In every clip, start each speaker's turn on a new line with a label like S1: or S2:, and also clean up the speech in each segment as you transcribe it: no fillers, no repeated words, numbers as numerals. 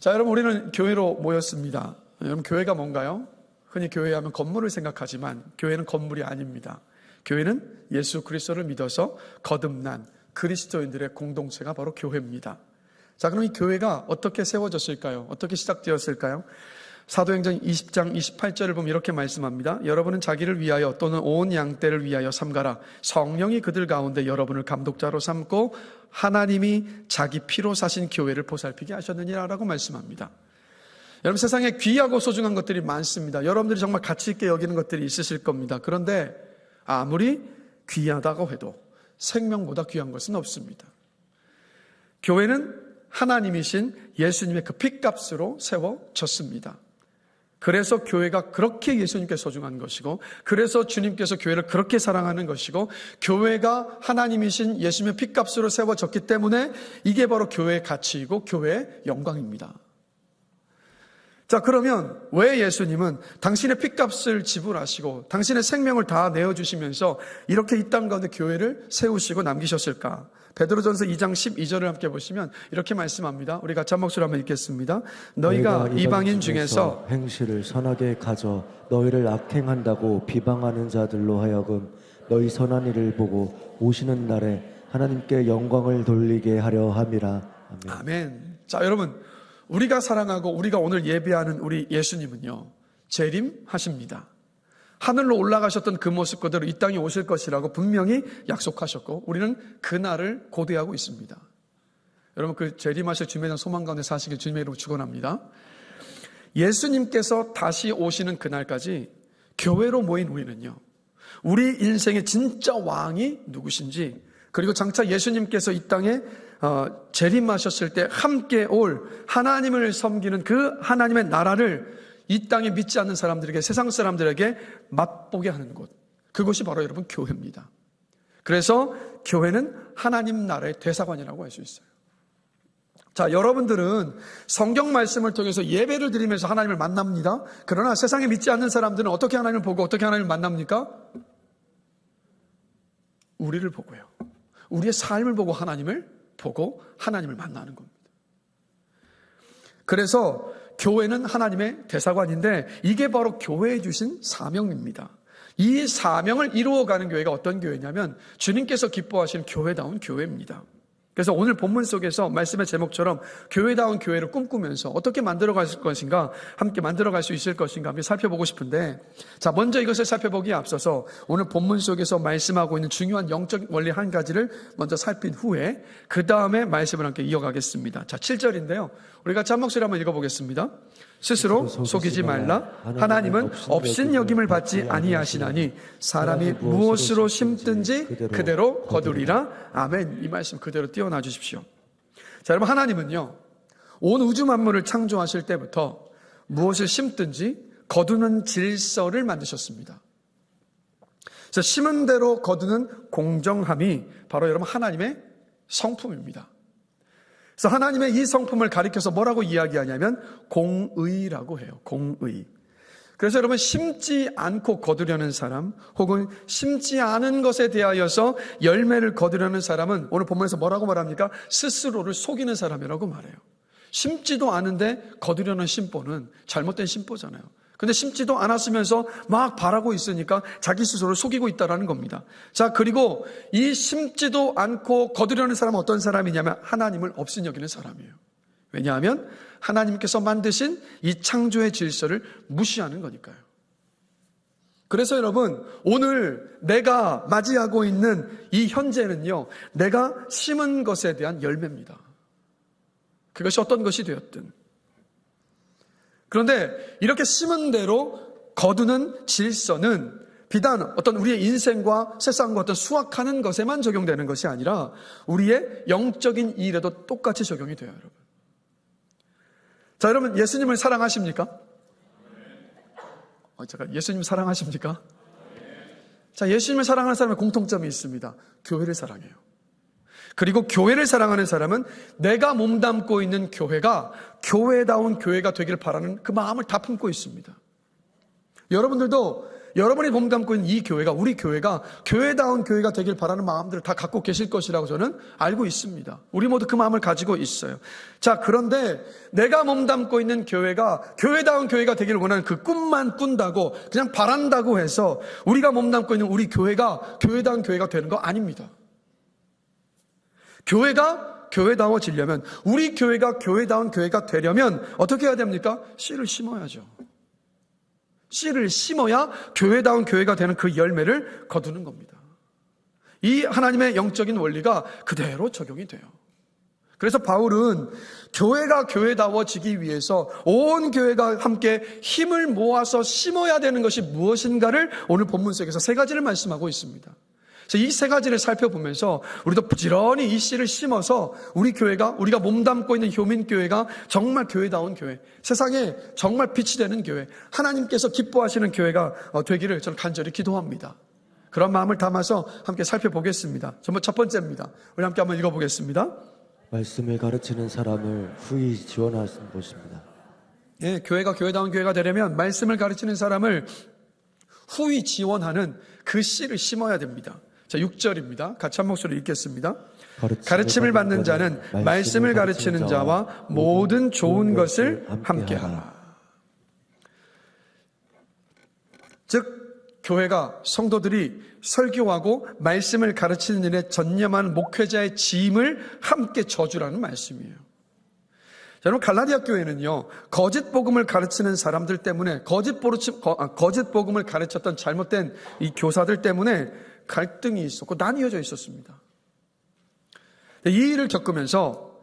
S1: 자, 여러분, 우리는 교회로 모였습니다. 여러분, 교회가 뭔가요? 흔히 교회 하면 건물을 생각하지만 교회는 건물이 아닙니다. 교회는 예수 그리스도를 믿어서 거듭난 그리스도인들의 공동체가 바로 교회입니다. 자, 그럼 이 교회가 어떻게 세워졌을까요? 어떻게 시작되었을까요? 사도행전 20장 28절을 보면 이렇게 말씀합니다. 여러분은 자기를 위하여 또는 온 양떼를 위하여 삼가라. 성령이 그들 가운데 여러분을 감독자로 삼고 하나님이 자기 피로 사신 교회를 보살피게 하셨느니라 라고 말씀합니다. 여러분, 세상에 귀하고 소중한 것들이 많습니다. 여러분들이 정말 가치 있게 여기는 것들이 있으실 겁니다. 그런데 아무리 귀하다고 해도 생명보다 귀한 것은 없습니다. 교회는 하나님이신 예수님의 그 핏값으로 세워졌습니다. 그래서 교회가 그렇게 예수님께 소중한 것이고, 그래서 주님께서 교회를 그렇게 사랑하는 것이고, 교회가 하나님이신 예수님의 핏값으로 세워졌기 때문에 이게 바로 교회의 가치이고 교회의 영광입니다. 자, 그러면 왜 예수님은 당신의 핏값을 지불하시고 당신의 생명을 다 내어주시면서 이렇게 이 땅 가운데 교회를 세우시고 남기셨을까? 베드로전서 2장 12절을 함께 보시면 이렇게 말씀합니다. 우리 같이 한 목소리로 한번 읽겠습니다. 너희가 이방인 중에서
S2: 행실을 선하게 가져 너희를 악행한다고 비방하는 자들로 하여금 너희 선한 일을 보고 오시는 날에 하나님께 영광을 돌리게 하려 함이라. 아멘.
S1: 아멘. 자, 여러분, 우리가 사랑하고 우리가 오늘 예배하는 우리 예수님은요, 재림하십니다. 하늘로 올라가셨던 그 모습 그대로 이 땅에 오실 것이라고 분명히 약속하셨고, 우리는 그날을 고대하고 있습니다. 여러분, 그 재림하실 주님에 대한 소망 가운데 사시길 주님의 이름으로 축원합니다. 예수님께서 다시 오시는 그날까지 교회로 모인 우리는요, 우리 인생의 진짜 왕이 누구신지, 그리고 장차 예수님께서 이 땅에 재림하셨을 때 함께 올 하나님을 섬기는 그 하나님의 나라를 이 땅에 믿지 않는 사람들에게, 세상 사람들에게 맛보게 하는 곳, 그것이 바로 여러분 교회입니다. 그래서 교회는 하나님 나라의 대사관이라고 할 수 있어요. 자, 여러분들은 성경 말씀을 통해서 예배를 드리면서 하나님을 만납니다. 그러나 세상에 믿지 않는 사람들은 어떻게 하나님을 보고 어떻게 하나님을 만납니까? 우리를 보고요. 우리의 삶을 보고 하나님을 보고 하나님을 만나는 겁니다. 그래서 교회는 하나님의 대사관인데 이게 바로 교회에 주신 사명입니다. 이 사명을 이루어가는 교회가 어떤 교회냐면 주님께서 기뻐하시는 교회다운 교회입니다. 그래서 오늘 본문 속에서 말씀의 제목처럼 교회다운 교회를 꿈꾸면서 어떻게 만들어갈 것인가, 함께 만들어갈 수 있을 것인가 함께 살펴보고 싶은데, 자, 먼저 이것을 살펴보기에 앞서서 오늘 본문 속에서 말씀하고 있는 중요한 영적 원리 한 가지를 먼저 살핀 후에 그 다음에 말씀을 함께 이어가겠습니다. 자, 7절인데요. 우리 같이 한 목소리 한번 읽어보겠습니다. 스스로 속이지 말라. 하나님은 업신여김을 받지 아니하시나니 사람이 무엇으로 심든지 그대로 거두리라. 아멘. 이 말씀 그대로 띄워놔 주십시오. 자, 여러분, 하나님은요, 온 우주 만물을 창조하실 때부터 무엇을 심든지 거두는 질서를 만드셨습니다. 그래서 심은 대로 거두는 공정함이 바로 여러분 하나님의 성품입니다. 그래서 하나님의 이 성품을 가리켜서 뭐라고 이야기하냐면 공의라고 해요. 공의. 그래서 여러분, 심지 않고 거두려는 사람, 혹은 심지 않은 것에 대하여서 열매를 거두려는 사람은 오늘 본문에서 뭐라고 말합니까? 스스로를 속이는 사람이라고 말해요. 심지도 않은데 거두려는 심보는 잘못된 심보잖아요. 근데 심지도 않았으면서 막 바라고 있으니까 자기 스스로를 속이고 있다는 겁니다. 자, 그리고 이 심지도 않고 거두려는 사람은 어떤 사람이냐면 하나님을 업신여기는 사람이에요. 왜냐하면 하나님께서 만드신 이 창조의 질서를 무시하는 거니까요. 그래서 여러분, 오늘 내가 맞이하고 있는 이 현재는요, 내가 심은 것에 대한 열매입니다. 그것이 어떤 것이 되었든. 그런데 이렇게 심은 대로 거두는 질서는 비단 어떤 우리의 인생과 세상과 어떤 수확하는 것에만 적용되는 것이 아니라 우리의 영적인 일에도 똑같이 적용이 돼요, 여러분. 자, 여러분, 예수님을 사랑하십니까? 잠깐, 예수님 사랑하십니까? 자, 예수님을 사랑하는 사람의 공통점이 있습니다. 교회를 사랑해요. 그리고 교회를 사랑하는 사람은 내가 몸담고 있는 교회가 교회다운 교회가 되길 바라는 그 마음을 다 품고 있습니다. 여러분들도 여러분이 몸담고 있는 이 교회가, 우리 교회가 교회다운 교회가 되길 바라는 마음들을 다 갖고 계실 것이라고 저는 알고 있습니다. 우리 모두 그 마음을 가지고 있어요. 자, 그런데 내가 몸담고 있는 교회가 교회다운 교회가 되기를 원하는 그 꿈만 꾼다고, 그냥 바란다고 해서 우리가 몸담고 있는 우리 교회가 교회다운 교회가 되는 거 아닙니다. 교회가 교회다워지려면, 우리 교회가 교회다운 교회가 되려면 어떻게 해야 됩니까? 씨를 심어야죠. 씨를 심어야 교회다운 교회가 되는 그 열매를 거두는 겁니다. 이 하나님의 영적인 원리가 그대로 적용이 돼요. 그래서 바울은 교회가 교회다워지기 위해서 온 교회가 함께 힘을 모아서 심어야 되는 것이 무엇인가를 오늘 본문 속에서 세 가지를 말씀하고 있습니다. 그래서 이 세 가지를 살펴보면서 우리도 부지런히 이 씨를 심어서 우리 교회가, 우리가 몸담고 있는 효민교회가 정말 교회다운 교회, 세상에 정말 빛이 되는 교회, 하나님께서 기뻐하시는 교회가 되기를 저는 간절히 기도합니다. 그런 마음을 담아서 함께 살펴보겠습니다. 정말 첫 번째입니다. 우리 함께 한번 읽어보겠습니다.
S2: 말씀을 가르치는 사람을 후히 지원하는 것입니다.
S1: 예, 교회가 교회다운 교회가 되려면 말씀을 가르치는 사람을 후히 지원하는 그 씨를 심어야 됩니다. 자, 6절입니다. 같이 한 목소리 읽겠습니다. 가르침을 받는 자는 말씀을 가르치는 자와 모든 좋은 것을 함께하라. 즉 교회가, 성도들이 설교하고 말씀을 가르치는 일에 전념한 목회자의 짐을 함께 져주라는 말씀이에요. 여러분, 갈라디아 교회는요, 거짓 복음을 가르치는 사람들 때문에, 거짓 복음을 가르쳤던 잘못된 이 교사들 때문에 갈등이 있었고 나뉘어져 있었습니다. 이 일을 겪으면서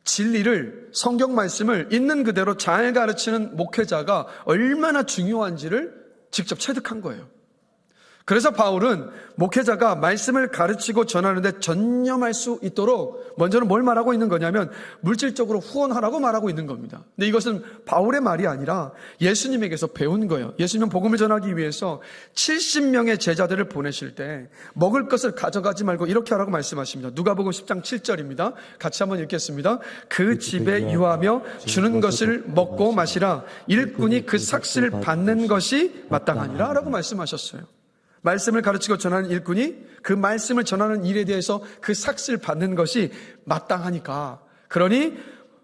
S1: 진리를, 성경 말씀을 있는 그대로 잘 가르치는 목회자가 얼마나 중요한지를 직접 체득한 거예요. 그래서 바울은 목회자가 말씀을 가르치고 전하는데 전념할 수 있도록 먼저는 뭘 말하고 있는 거냐면 물질적으로 후원하라고 말하고 있는 겁니다. 근데 이것은 바울의 말이 아니라 예수님에게서 배운 거예요. 예수님은 복음을 전하기 위해서 70명의 제자들을 보내실 때 먹을 것을 가져가지 말고 이렇게 하라고 말씀하십니다. 누가복음 10장 7절입니다. 같이 한번 읽겠습니다. 그 집에 유하며 주는 것을 먹고 마시라. 일꾼이 그 삭슬 받는 것이 마땅하니라 라고 말씀하셨어요. 말씀을 가르치고 전하는 일꾼이 그 말씀을 전하는 일에 대해서 그 삭슬 받는 것이 마땅하니까, 그러니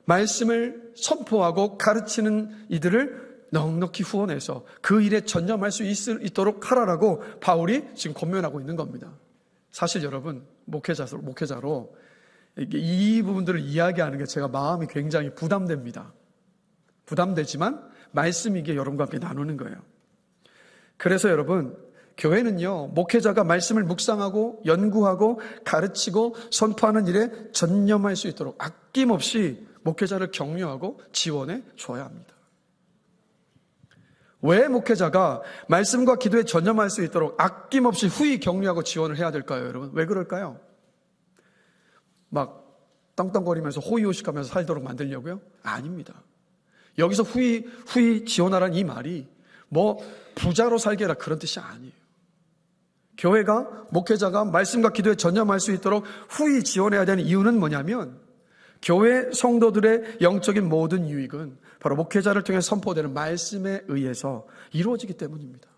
S1: 말씀을 선포하고 가르치는 이들을 넉넉히 후원해서 그 일에 전념할 수 있도록 하라라고 바울이 지금 권면하고 있는 겁니다. 사실 여러분, 목회자로 이 부분들을 이야기하는 게 제가 마음이 굉장히 부담됩니다. 부담되지만 말씀이기에 여러분과 함께 나누는 거예요. 그래서 여러분, 교회는요, 목회자가 말씀을 묵상하고 연구하고 가르치고 선포하는 일에 전념할 수 있도록 아낌없이 목회자를 격려하고 지원해 줘야 합니다. 왜 목회자가 말씀과 기도에 전념할 수 있도록 아낌없이 후히 격려하고 지원을 해야 될까요, 여러분? 왜 그럴까요? 막 떵떵거리면서 호의호식하면서 살도록 만들려고요? 아닙니다. 여기서 후히 지원하라는 이 말이 뭐 부자로 살게 해라 그런 뜻이 아니에요. 교회가, 목회자가 말씀과 기도에 전념할 수 있도록 후히 지원해야 되는 이유는 뭐냐면 교회 성도들의 영적인 모든 유익은 바로 목회자를 통해 선포되는 말씀에 의해서 이루어지기 때문입니다.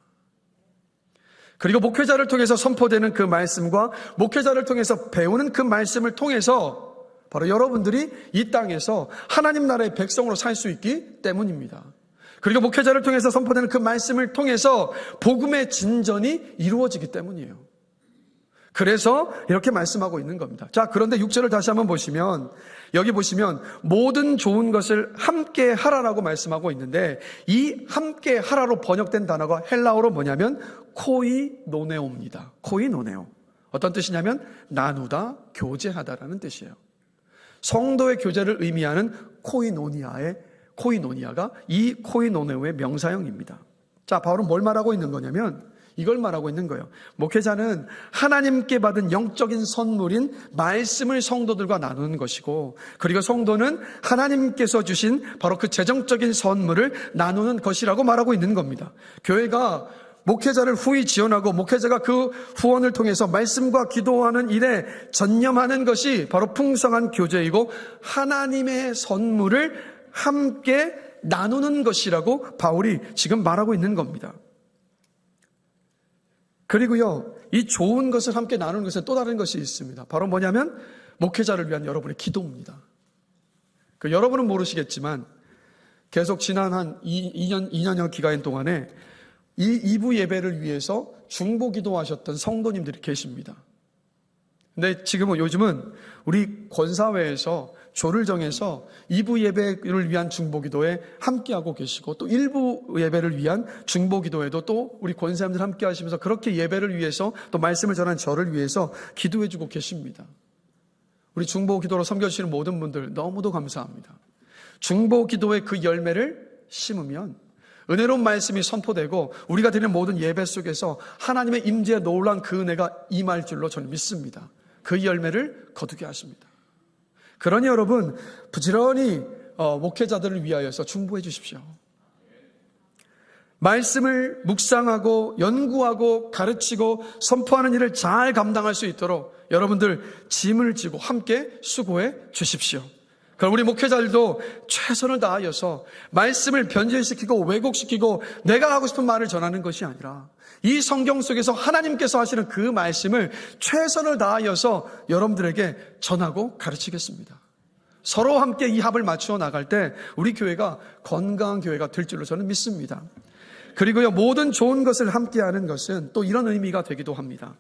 S1: 그리고 목회자를 통해서 선포되는 그 말씀과 목회자를 통해서 배우는 그 말씀을 통해서 바로 여러분들이 이 땅에서 하나님 나라의 백성으로 살 수 있기 때문입니다. 그리고 목회자를 통해서 선포되는 그 말씀을 통해서 복음의 진전이 이루어지기 때문이에요. 그래서 이렇게 말씀하고 있는 겁니다. 자, 그런데 6절을 다시 한번 보시면, 여기 보시면 모든 좋은 것을 함께 하라라고 말씀하고 있는데, 이 함께 하라로 번역된 단어가 헬라어로 뭐냐면 코이노네오입니다. 코이노네오. 어떤 뜻이냐면 나누다, 교제하다라는 뜻이에요. 성도의 교제를 의미하는 코이노니아가 이 코이노네오의 명사형입니다. 자, 바울은 뭘 말하고 있는 거냐면 이걸 말하고 있는 거예요. 목회자는 하나님께 받은 영적인 선물인 말씀을 성도들과 나누는 것이고, 그리고 성도는 하나님께서 주신 바로 그 재정적인 선물을 나누는 것이라고 말하고 있는 겁니다. 교회가 목회자를 후히 지원하고 목회자가 그 후원을 통해서 말씀과 기도하는 일에 전념하는 것이 바로 풍성한 교제이고 하나님의 선물을 함께 나누는 것이라고 바울이 지금 말하고 있는 겁니다. 그리고요, 이 좋은 것을 함께 나누는 것에 또 다른 것이 있습니다. 바로 뭐냐면 목회자를 위한 여러분의 기도입니다. 여러분은 모르시겠지만 계속 지난 한 2년여 기간 동안에 이 2부 예배를 위해서 중보 기도하셨던 성도님들이 계십니다. 근데 요즘은 우리 권사회에서 조를 정해서 2부 예배를 위한 중보 기도에 함께하고 계시고, 또 1부 예배를 위한 중보 기도에도 또 우리 권사님들 함께 하시면서 그렇게 예배를 위해서, 또 말씀을 전한 저를 위해서 기도해 주고 계십니다. 우리 중보 기도로 섬겨주시는 모든 분들 너무도 감사합니다. 중보 기도의 그 열매를 심으면 은혜로운 말씀이 선포되고 우리가 드리는 모든 예배 속에서 하나님의 임재에 놀라운 그 은혜가 임할 줄로 저는 믿습니다. 그 열매를 거두게 하십니다. 그러니 여러분, 부지런히 목회자들을 위하여서 중보해 주십시오. 말씀을 묵상하고 연구하고 가르치고 선포하는 일을 잘 감당할 수 있도록 여러분들 짐을 지고 함께 수고해 주십시오. 그럼 우리 목회자들도 최선을 다하여서 말씀을 변질시키고 왜곡시키고 내가 하고 싶은 말을 전하는 것이 아니라 이 성경 속에서 하나님께서 하시는 그 말씀을 최선을 다하여서 여러분들에게 전하고 가르치겠습니다. 서로 함께 이 합을 맞추어 나갈 때 우리 교회가 건강한 교회가 될 줄로 저는 믿습니다. 그리고요, 모든 좋은 것을 함께하는 것은 또 이런 의미가 되기도 합니다.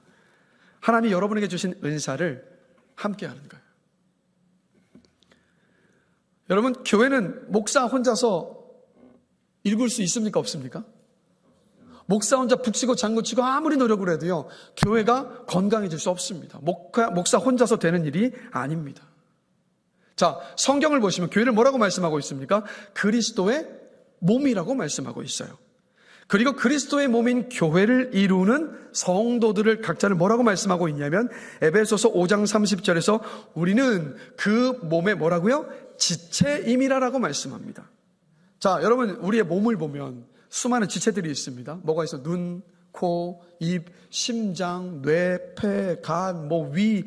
S1: 하나님이 여러분에게 주신 은사를 함께하는 거예요. 여러분, 교회는 목사 혼자서 읽을 수 있습니까? 없습니까? 목사 혼자 북치고 장구치고 아무리 노력을 해도요, 교회가 건강해질 수 없습니다. 목사 혼자서 되는 일이 아닙니다. 자, 성경을 보시면 교회를 뭐라고 말씀하고 있습니까? 그리스도의 몸이라고 말씀하고 있어요. 그리고 그리스도의 몸인 교회를 이루는 성도들을 각자를 뭐라고 말씀하고 있냐면 에베소서 5장 30절에서 우리는 그 몸의 뭐라고요? 지체임이라라고 말씀합니다. 자, 여러분, 우리의 몸을 보면 수많은 지체들이 있습니다. 뭐가 있어? 눈, 코, 입, 심장, 뇌, 폐, 간, 위,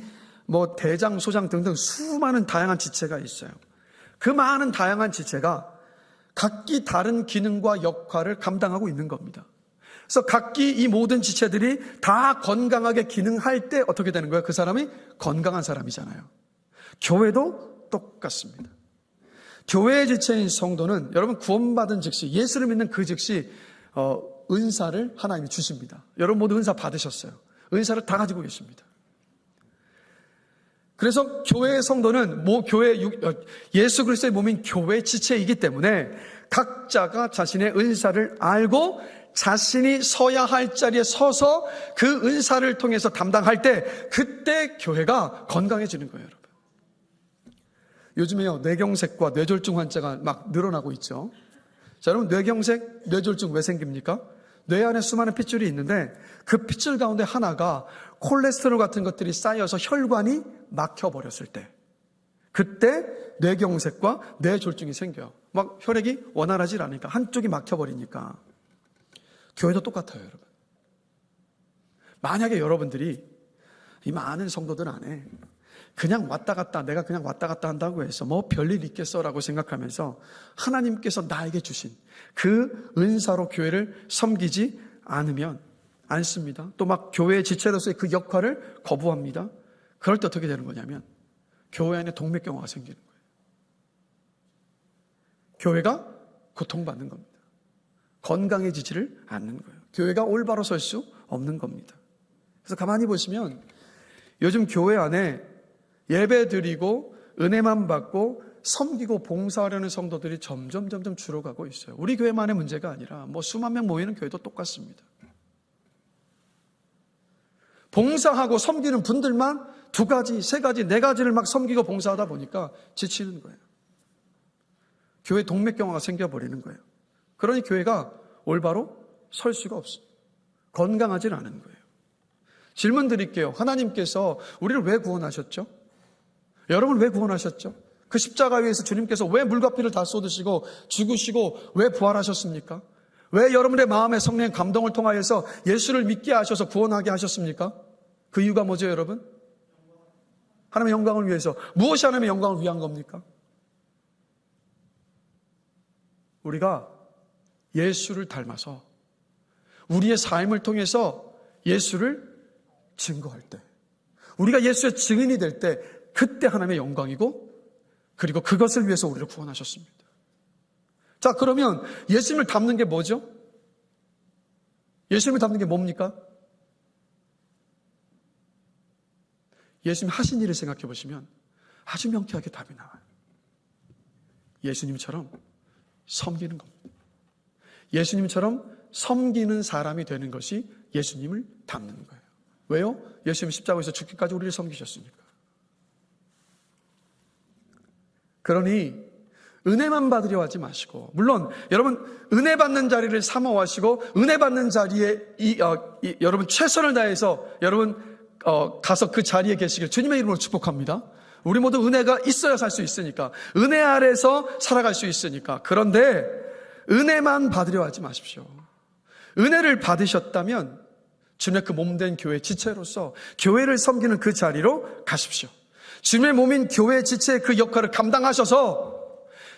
S1: 대장, 소장 등등 수많은 다양한 지체가 있어요. 그 많은 다양한 지체가 각기 다른 기능과 역할을 감당하고 있는 겁니다. 그래서 각기 이 모든 지체들이 다 건강하게 기능할 때 어떻게 되는 거예요? 그 사람이 건강한 사람이잖아요. 교회도 똑같습니다. 교회의 지체인 성도는 여러분 구원받은 즉시, 예수를 믿는 그 즉시 은사를 하나님이 주십니다. 여러분 모두 은사 받으셨어요. 은사를 다 가지고 계십니다. 그래서 교회의 성도는 예수 그리스도의 몸인 교회 지체이기 때문에 각자가 자신의 은사를 알고 자신이 서야 할 자리에 서서 그 은사를 통해서 담당할 때 그때 교회가 건강해지는 거예요, 여러분. 요즘에요, 뇌경색과 뇌졸중 환자가 막 늘어나고 있죠. 자, 여러분, 뇌경색, 뇌졸중 왜 생깁니까? 뇌 안에 수많은 핏줄이 있는데 그 핏줄 가운데 하나가 콜레스테롤 같은 것들이 쌓여서 혈관이 막혀버렸을 때, 그때 뇌경색과 뇌졸중이 생겨요. 막 혈액이 원활하지 않으니까, 한쪽이 막혀버리니까. 교회도 똑같아요, 여러분. 만약에 여러분들이 이 많은 성도들 안에 그냥 왔다 갔다, 내가 그냥 왔다 갔다 한다고 해서 뭐 별일 있겠어라고 생각하면서 하나님께서 나에게 주신 그 은사로 교회를 섬기지 않습니다. 또 막 교회의 지체로서의 그 역할을 거부합니다. 그럴 때 어떻게 되는 거냐면 교회 안에 동맥경화가 생기는 거예요. 교회가 고통받는 겁니다. 건강해지지를 않는 거예요. 교회가 올바로 설 수 없는 겁니다. 그래서 가만히 보시면 요즘 교회 안에 예배 드리고 은혜만 받고 섬기고 봉사하려는 성도들이 점점 줄어가고 있어요. 우리 교회만의 문제가 아니라 수만 명 모이는 교회도 똑같습니다. 봉사하고 섬기는 분들만 2가지, 3가지, 4가지를 막 섬기고 봉사하다 보니까 지치는 거예요. 교회 동맥경화가 생겨버리는 거예요. 그러니 교회가 올바로 설 수가 없습니다. 건강하지 않은 거예요. 질문 드릴게요. 하나님께서 우리를 왜 구원하셨죠? 여러분 왜 구원하셨죠? 그 십자가 위에서 주님께서 왜 물과 피를 다 쏟으시고 죽으시고 왜 부활하셨습니까? 왜 여러분의 마음에 성령의 감동을 통하여서 예수를 믿게 하셔서 구원하게 하셨습니까? 그 이유가 뭐죠, 여러분? 하나님의 영광을 위해서. 무엇이 하나님의 영광을 위한 겁니까? 우리가 예수를 닮아서 우리의 삶을 통해서 예수를 증거할 때, 우리가 예수의 증인이 될 때, 그때 하나님의 영광이고, 그리고 그것을 위해서 우리를 구원하셨습니다. 자, 그러면 예수님을 닮는 게 뭐죠? 예수님을 닮는 게 뭡니까? 예수님 하신 일을 생각해 보시면 아주 명쾌하게 답이 나와요. 예수님처럼 섬기는 겁니다. 예수님처럼 섬기는 사람이 되는 것이 예수님을 닮는 거예요. 왜요? 예수님 십자가에서 죽기까지 우리를 섬기셨으니까. 그러니 은혜만 받으려 하지 마시고, 물론 여러분 은혜 받는 자리를 사모하시고 은혜 받는 자리에 여러분 최선을 다해서 여러분 가서 그 자리에 계시길 주님의 이름으로 축복합니다. 우리 모두 은혜가 있어야 살 수 있으니까, 은혜 아래서 살아갈 수 있으니까. 그런데 은혜만 받으려 하지 마십시오. 은혜를 받으셨다면 주님의 그 몸된 교회 지체로서 교회를 섬기는 그 자리로 가십시오. 주님의 몸인 교회 지체의 그 역할을 감당하셔서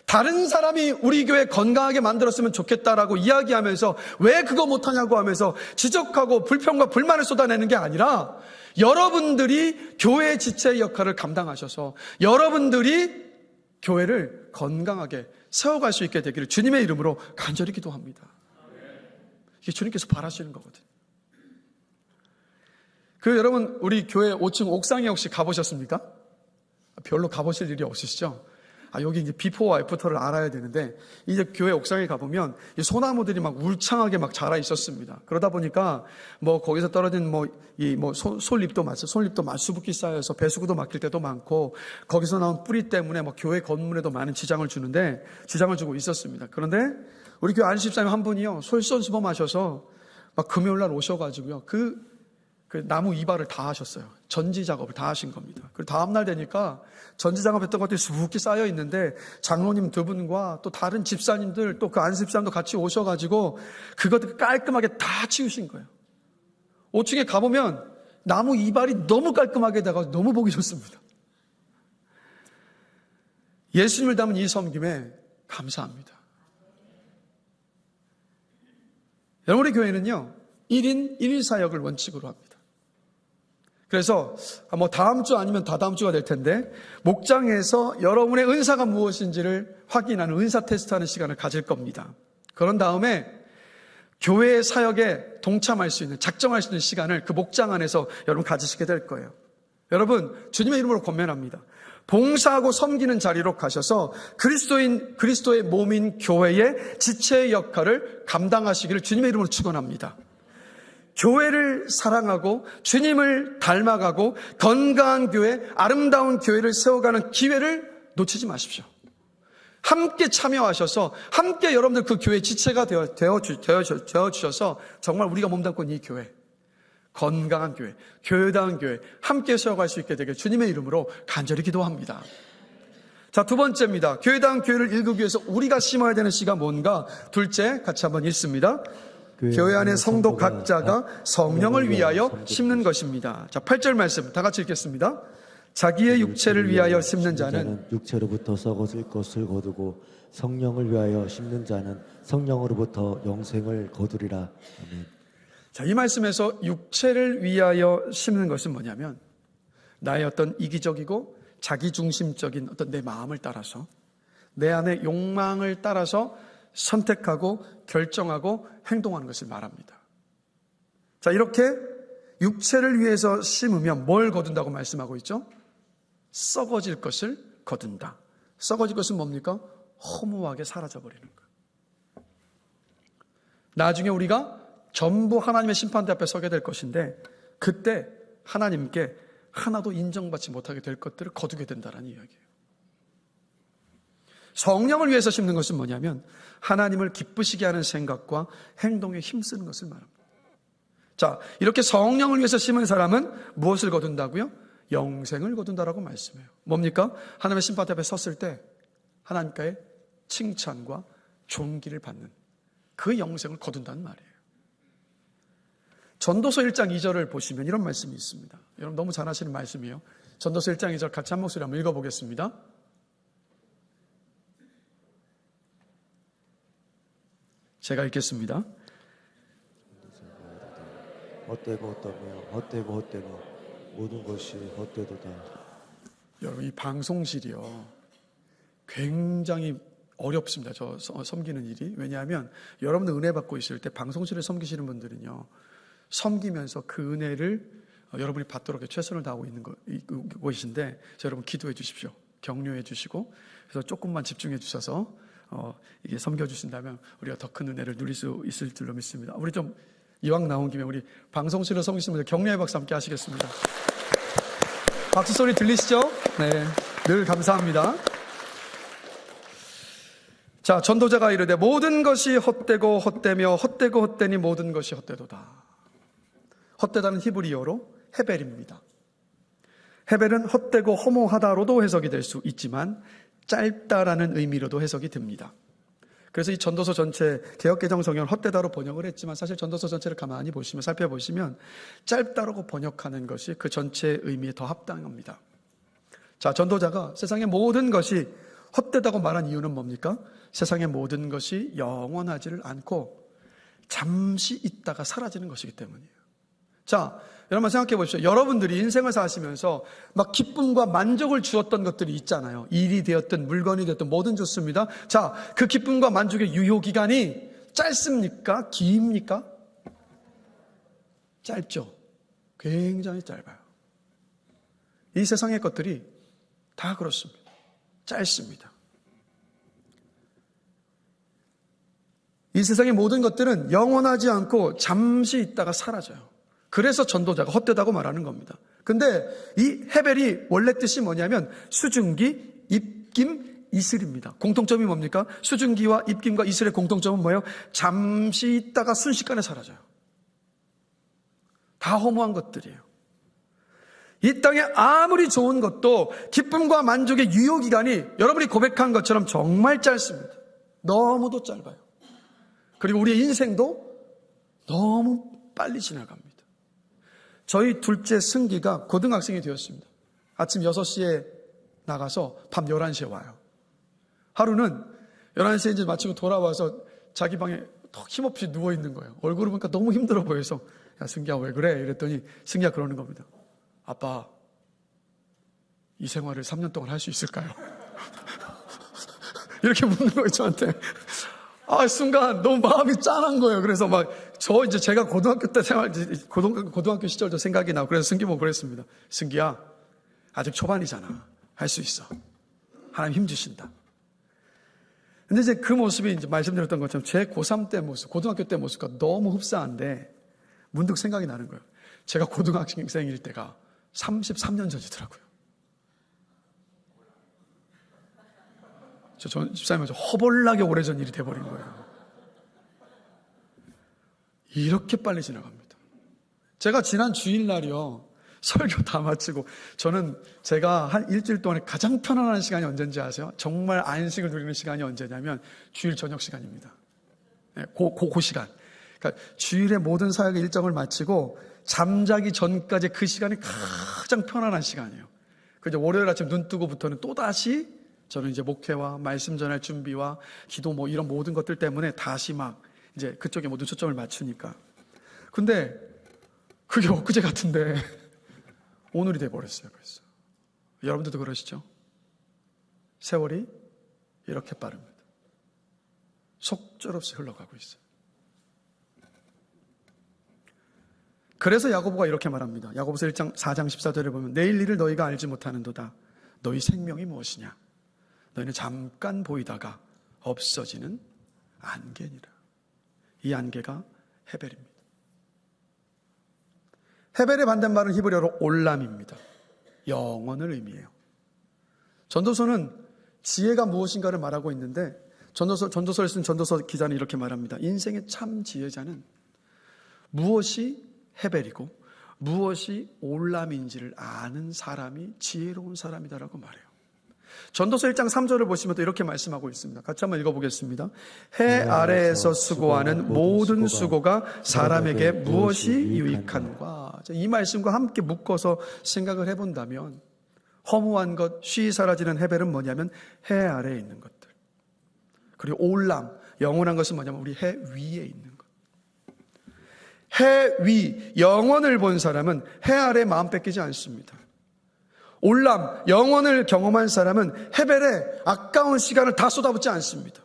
S1: 다른 사람이 우리 교회 건강하게 만들었으면 좋겠다라고 이야기하면서 왜 그거 못하냐고 하면서 지적하고 불평과 불만을 쏟아내는 게 아니라, 여러분들이 교회 지체의 역할을 감당하셔서 여러분들이 교회를 건강하게 세워갈 수 있게 되기를 주님의 이름으로 간절히 기도합니다. 이게 주님께서 바라시는 거거든요. 여러분 우리 교회 5층 옥상에 혹시 가보셨습니까? 별로 가보실 일이 없으시죠? 여기 이제 비포와 애프터를 알아야 되는데, 이제 교회 옥상에 가보면 이 소나무들이 막 울창하게 막 자라 있었습니다. 그러다 보니까 뭐 거기서 떨어진 솔잎도 마수붓기 쌓여서 배수구도 막힐 때도 많고, 거기서 나온 뿌리 때문에 막 교회 건물에도 많은 지장을 주고 있었습니다. 그런데 우리 교회 안식사님 한 분이요, 솔선수범하셔서 막 금요일 날 오셔가지고요, 그 나무 이발을 다 하셨어요. 전지 작업을 다 하신 겁니다. 그리고 다음날 되니까 전지 작업했던 것들이 수북히 쌓여 있는데, 장로님 두 분과 또 다른 집사님들, 또 그 안습사님도 같이 오셔가지고 그것들 깔끔하게 다 치우신 거예요. 5층에 가보면 나무 이발이 너무 깔끔하게 돼서 너무 보기 좋습니다. 예수님을 닮은 이 섬김에 감사합니다. 여러분, 우리 교회는요 1인 1일 사역을 원칙으로 합니다. 그래서 다음 주 아니면 다다음 주가 될 텐데, 목장에서 여러분의 은사가 무엇인지를 확인하는 은사 테스트하는 시간을 가질 겁니다. 그런 다음에 교회의 사역에 동참할 수 있는, 작정할 수 있는 시간을 그 목장 안에서 여러분 가지시게 될 거예요. 여러분 주님의 이름으로 권면합니다. 봉사하고 섬기는 자리로 가셔서 그리스도의 몸인 교회의 지체의 역할을 감당하시기를 주님의 이름으로 축원합니다. 교회를 사랑하고 주님을 닮아가고 건강한 교회, 아름다운 교회를 세워가는 기회를 놓치지 마십시오. 함께 참여하셔서 함께 여러분들 그 교회 지체가 되어주셔서 정말 우리가 몸담고 있는 이 교회, 건강한 교회, 교회다운 교회 함께 세워갈 수 있게 되길 주님의 이름으로 간절히 기도합니다. 자, 두 번째입니다. 교회다운 교회를 일구기 위해서 우리가 심어야 되는 씨가 뭔가? 둘째, 같이 한번 읽습니다. 교회 안에 성도 각자가 성령을 위하여 심는 것입니다. 자, 8절 말씀 다 같이 읽겠습니다. 자기의 육체를 위하여 심는 자는
S2: 육체로부터 썩어질 것을 거두고, 성령을 위하여 심는 자는 성령으로부터 영생을 거두리라. 아멘.
S1: 자, 이 말씀에서 육체를 위하여 심는 것은 뭐냐면, 나의 어떤 이기적이고 자기중심적인 어떤 내 마음을 따라서, 내 안의 욕망을 따라서 선택하고 결정하고 행동하는 것을 말합니다. 자, 이렇게 육체를 위해서 심으면 뭘 거둔다고 말씀하고 있죠? 썩어질 것을 거둔다. 썩어질 것은 뭡니까? 허무하게 사라져버리는 것. 나중에 우리가 전부 하나님의 심판대 앞에 서게 될 것인데, 그때 하나님께 하나도 인정받지 못하게 될 것들을 거두게 된다는 이야기예요. 성령을 위해서 심는 것은 뭐냐면, 하나님을 기쁘시게 하는 생각과 행동에 힘쓰는 것을 말합니다. 자, 이렇게 성령을 위해서 심은 사람은 무엇을 거둔다고요? 영생을 거둔다라고 말씀해요. 뭡니까? 하나님의 심판대 앞에 섰을 때 하나님과의 칭찬과 존귀를 받는 그 영생을 거둔다는 말이에요. 전도서 1장 2절을 보시면 이런 말씀이 있습니다. 여러분 너무 잘 아시는 말씀이에요. 전도서 1장 2절 같이 한 목소리 한번 읽어보겠습니다. 제가 읽겠습니다.
S2: 헛되고 헛되며 헛되고 헛되며 모든 것이 헛되도다.
S1: 여러분, 이 방송실이요, 굉장히 어렵습니다. 저 섬기는 일이. 왜냐하면 여러분들 은혜 받고 있을 때 방송실을 섬기시는 분들은요, 섬기면서 그 은혜를 여러분이 받도록 최선을 다하고 있는 곳인데, 여러분 기도해 주십시오. 격려해 주시고, 그래서 조금만 집중해 주셔서 이게 섬겨 주신다면 우리가 더 큰 은혜를 누릴 수 있을 줄로 믿습니다. 우리 좀 이왕 나온 김에 우리 방송실을 섬기시는 분들 격려의 박수 함께 하시겠습니다. 박수 소리 들리시죠? 네, 늘 감사합니다. 자, 전도자가 이르되 모든 것이 헛되고 헛되며 헛되고 헛되니 모든 것이 헛되도다. 헛되다는 히브리어로 헤벨입니다. 헤벨은 헛되고 허무하다로도 해석이 될 수 있지만 짧다라는 의미로도 해석이 됩니다. 그래서 이 전도서 전체 개역개정 성경은 헛되다로 번역을 했지만 사실 전도서 전체를 가만히 보시면 살펴보시면 짧다라고 번역하는 것이 그 전체의 의미에 더 합당합니다. 자, 전도자가 세상의 모든 것이 헛되다고 말한 이유는 뭡니까? 세상의 모든 것이 영원하지를 않고 잠시 있다가 사라지는 것이기 때문이에요. 자, 여러분 생각해 보십시오. 여러분들이 인생을 사시면서 막 기쁨과 만족을 주었던 것들이 있잖아요. 일이 되었든 물건이 되었든 뭐든 좋습니다. 자, 그 기쁨과 만족의 유효기간이 짧습니까? 깁니까? 짧죠. 굉장히 짧아요. 이 세상의 것들이 다 그렇습니다. 짧습니다. 이 세상의 모든 것들은 영원하지 않고 잠시 있다가 사라져요. 그래서 전도자가 헛되다고 말하는 겁니다. 근데 이 헤벨이 원래 뜻이 뭐냐면 수증기, 입김, 이슬입니다. 공통점이 뭡니까? 수증기와 입김과 이슬의 공통점은 뭐예요? 잠시 있다가 순식간에 사라져요. 다 허무한 것들이에요. 이 땅에 아무리 좋은 것도 기쁨과 만족의 유효기간이 여러분이 고백한 것처럼 정말 짧습니다. 너무도 짧아요. 그리고 우리의 인생도 너무 빨리 지나갑니다. 저희 둘째 승기가 고등학생이 되었습니다. 아침 6시에 나가서 밤 11시에 와요. 하루는 11시에 이제 마치고 돌아와서 자기 방에 턱 힘없이 누워있는 거예요. 얼굴을 보니까 너무 힘들어 보여서 야, 승기야 왜 그래? 이랬더니 승기가 그러는 겁니다. 아빠, 이 생활을 3년 동안 할 수 있을까요? 이렇게 묻는 거예요, 저한테. 순간 너무 마음이 짠한 거예요. 그래서 이제 제가 고등학교 때 고등학교 시절도 생각이 나고, 그래서 승기 보고 그랬습니다. 승기야, 아직 초반이잖아. 할 수 있어. 하나님 힘 주신다. 근데 이제 그 모습이 이제 말씀드렸던 것처럼 제 고3 때 모습, 고등학교 때 모습과 너무 흡사한데, 문득 생각이 나는 거예요. 제가 고등학생일 때가 33년 전이더라고요. 전 집사님한테 허벌나게 오래전 일이 돼버린 거예요. 이렇게 빨리 지나갑니다. 제가 지난 주일날이요, 설교 다 마치고, 저는 제가 한 일주일 동안에 가장 편안한 시간이 언제인지 아세요? 정말 안식을 누리는 시간이 언제냐면 주일 저녁 시간입니다. 네, 그 시간. 그러니까 주일의 모든 사역의 일정을 마치고 잠자기 전까지 그 시간이 가장 편안한 시간이에요. 그래서 월요일 아침 눈 뜨고부터는 또다시 저는 이제 목회와 말씀 전할 준비와 기도 이런 모든 것들 때문에 다시 이제 그쪽에 모든 초점을 맞추니까. 근데 그게 엊그제 같은데 오늘이 돼버렸어요. 벌써. 여러분들도 그러시죠? 세월이 이렇게 빠릅니다. 속절없이 흘러가고 있어요. 그래서 야고보가 이렇게 말합니다. 야고보서 1장 4장 14절에 보면 내일 일을 너희가 알지 못하는도다. 너희 생명이 무엇이냐? 너희는 잠깐 보이다가 없어지는 안개니라. 이 안개가 헤벨입니다. 헤벨의 반대말은 히브리어로 올람입니다. 영원을 의미해요. 전도서는 지혜가 무엇인가를 말하고 있는데 전도서를 쓴 전도서 기자는 이렇게 말합니다. 인생의 참 지혜자는 무엇이 헤벨이고 무엇이 올람인지를 아는 사람이 지혜로운 사람이다라고 말해요. 전도서 1장 3절을 보시면 또 이렇게 말씀하고 있습니다. 같이 한번 읽어보겠습니다. 해 아래에서 수고하는 모든 수고가 사람에게 무엇이 유익한가. 이 말씀과 함께 묶어서 생각을 해본다면 허무한 것, 쉬이 사라지는 헤벨은 뭐냐면 해 아래에 있는 것들. 그리고 올람, 영원한 것은 뭐냐면 우리 해 위에 있는 것. 해 위, 영원을 본 사람은 해 아래 마음 뺏기지 않습니다. 올람, 영원을 경험한 사람은 헤벨에 아까운 시간을 다 쏟아붓지 않습니다.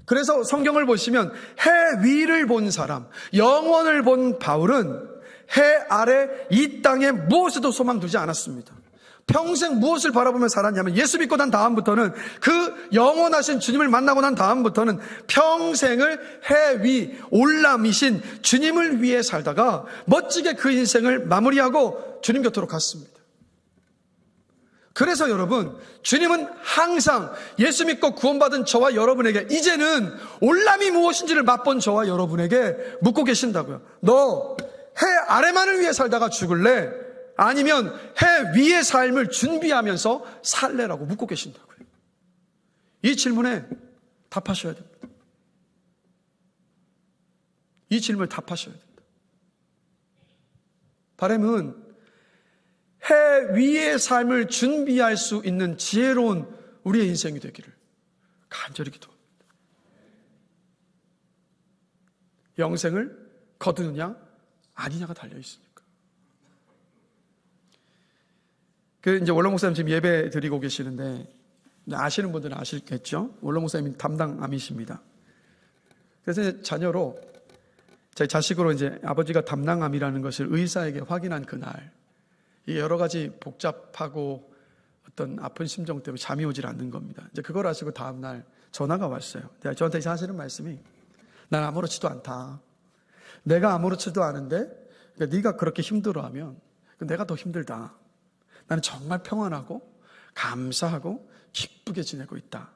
S1: 그래서 성경을 보시면 해 위를 본 사람, 영원을 본 바울은 해 아래 이 땅에 무엇에도 소망 두지 않았습니다. 평생 무엇을 바라보며 살았냐면 예수 믿고 난 다음부터는 그 영원하신 주님을 만나고 난 다음부터는 평생을 해 위, 올람이신 주님을 위해 살다가 멋지게 그 인생을 마무리하고 주님 곁으로 갔습니다. 그래서 여러분, 주님은 항상 예수 믿고 구원받은 저와 여러분에게 이제는 올람이 무엇인지를 맛본 저와 여러분에게 묻고 계신다고요. 너 해 아래만을 위해 살다가 죽을래? 아니면 해 위의 삶을 준비하면서 살래라고 묻고 계신다고요. 이 질문에 답하셔야 됩니다. 이 질문을 답하셔야 됩니다. 바람은 해 위의 삶을 준비할 수 있는 지혜로운 우리의 인생이 되기를 간절히 기도합니다. 영생을 거두느냐 아니냐가 달려 있으니까. 이제 원로 목사님 지금 예배 드리고 계시는데 아시는 분들은 아시겠죠? 원로 목사님이 담당암이십니다. 그래서 자녀로 제 자식으로 이제 아버지가 담낭암이라는 것을 의사에게 확인한 그날, 이 여러 가지 복잡하고 어떤 아픈 심정 때문에 잠이 오질 않는 겁니다. 이제 그걸 아시고 다음날 전화가 왔어요. 저한테 이제 하시는 말씀이, 난 아무렇지도 않다. 내가 아무렇지도 않은데 네가 그렇게 힘들어하면 내가 더 힘들다. 나는 정말 평안하고 감사하고 기쁘게 지내고 있다.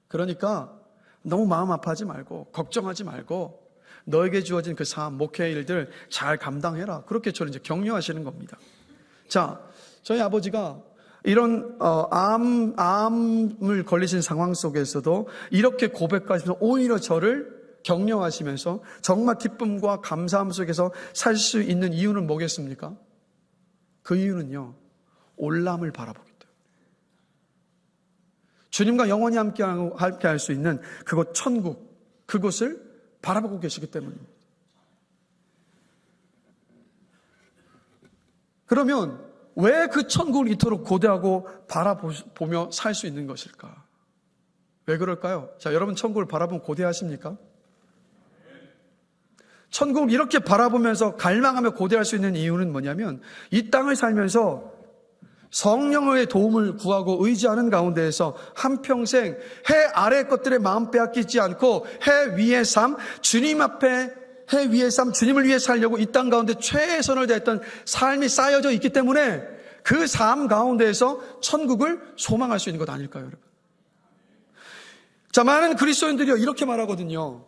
S1: 그러니까 너무 마음 아파하지 말고 걱정하지 말고 너에게 주어진 그 사업, 목회 일들 잘 감당해라. 그렇게 저를 이제 격려하시는 겁니다. 자, 저희 아버지가 이런 암을 걸리신 상황 속에서도 이렇게 고백하시면서 오히려 저를 격려하시면서 정말 기쁨과 감사함 속에서 살 수 있는 이유는 뭐겠습니까? 그 이유는요, 올람을 바라보기 때문에. 주님과 영원히 함께 할 수 있는 그곳 천국, 그곳을 바라보고 계시기 때문입니다. 그러면 왜 그 천국을 이토록 고대하고 바라보며 살 수 있는 것일까? 왜 그럴까요? 자, 여러분 천국을 바라보면 고대하십니까? 천국을 이렇게 바라보면서 갈망하며 고대할 수 있는 이유는 뭐냐면 이 땅을 살면서 성령의 도움을 구하고 의지하는 가운데에서 한평생 해 아래 것들의 마음 빼앗기지 않고 해 위의 삶, 주님 앞에 해 위의 삶, 주님을 위해 살려고 이 땅 가운데 최선을 다했던 삶이 쌓여져 있기 때문에 그 삶 가운데에서 천국을 소망할 수 있는 것 아닐까요, 여러분? 자, 많은 그리스도인들이 이렇게 말하거든요.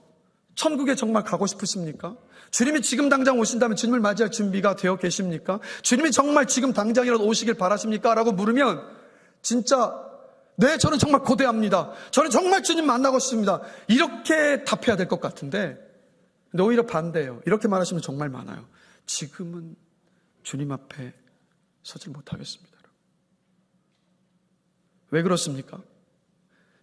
S1: 천국에 정말 가고 싶으십니까? 주님이 지금 당장 오신다면 주님을 맞이할 준비가 되어 계십니까? 주님이 정말 지금 당장이라도 오시길 바라십니까? 라고 물으면 진짜 네, 저는 정말 고대합니다. 저는 정말 주님 만나고 싶습니다. 이렇게 답해야 될 것 같은데, 근데 오히려 반대예요. 이렇게 말하시면 정말 많아요. 지금은 주님 앞에 서질 못하겠습니다. 왜 그렇습니까?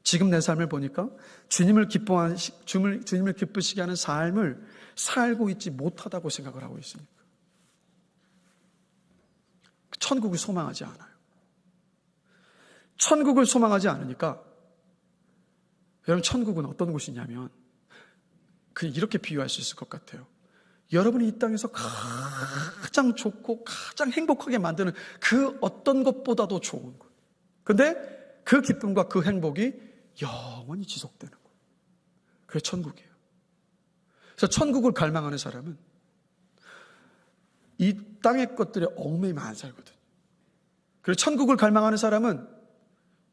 S1: 지금 내 삶을 보니까 주님을 기쁘시게 하는 삶을 살고 있지 못하다고 생각을 하고 있으니까. 천국을 소망하지 않아요. 천국을 소망하지 않으니까 여러분, 천국은 어떤 곳이냐면 이렇게 비유할 수 있을 것 같아요. 여러분이 이 땅에서 가장 좋고 가장 행복하게 만드는 그 어떤 것보다도 좋은 것. 근데 그 기쁨과 그 행복이 영원히 지속되는 거예요. 그게 천국이에요. 그래서 천국을 갈망하는 사람은 이 땅의 것들에 얽매이면 안 살거든요. 그리고 천국을 갈망하는 사람은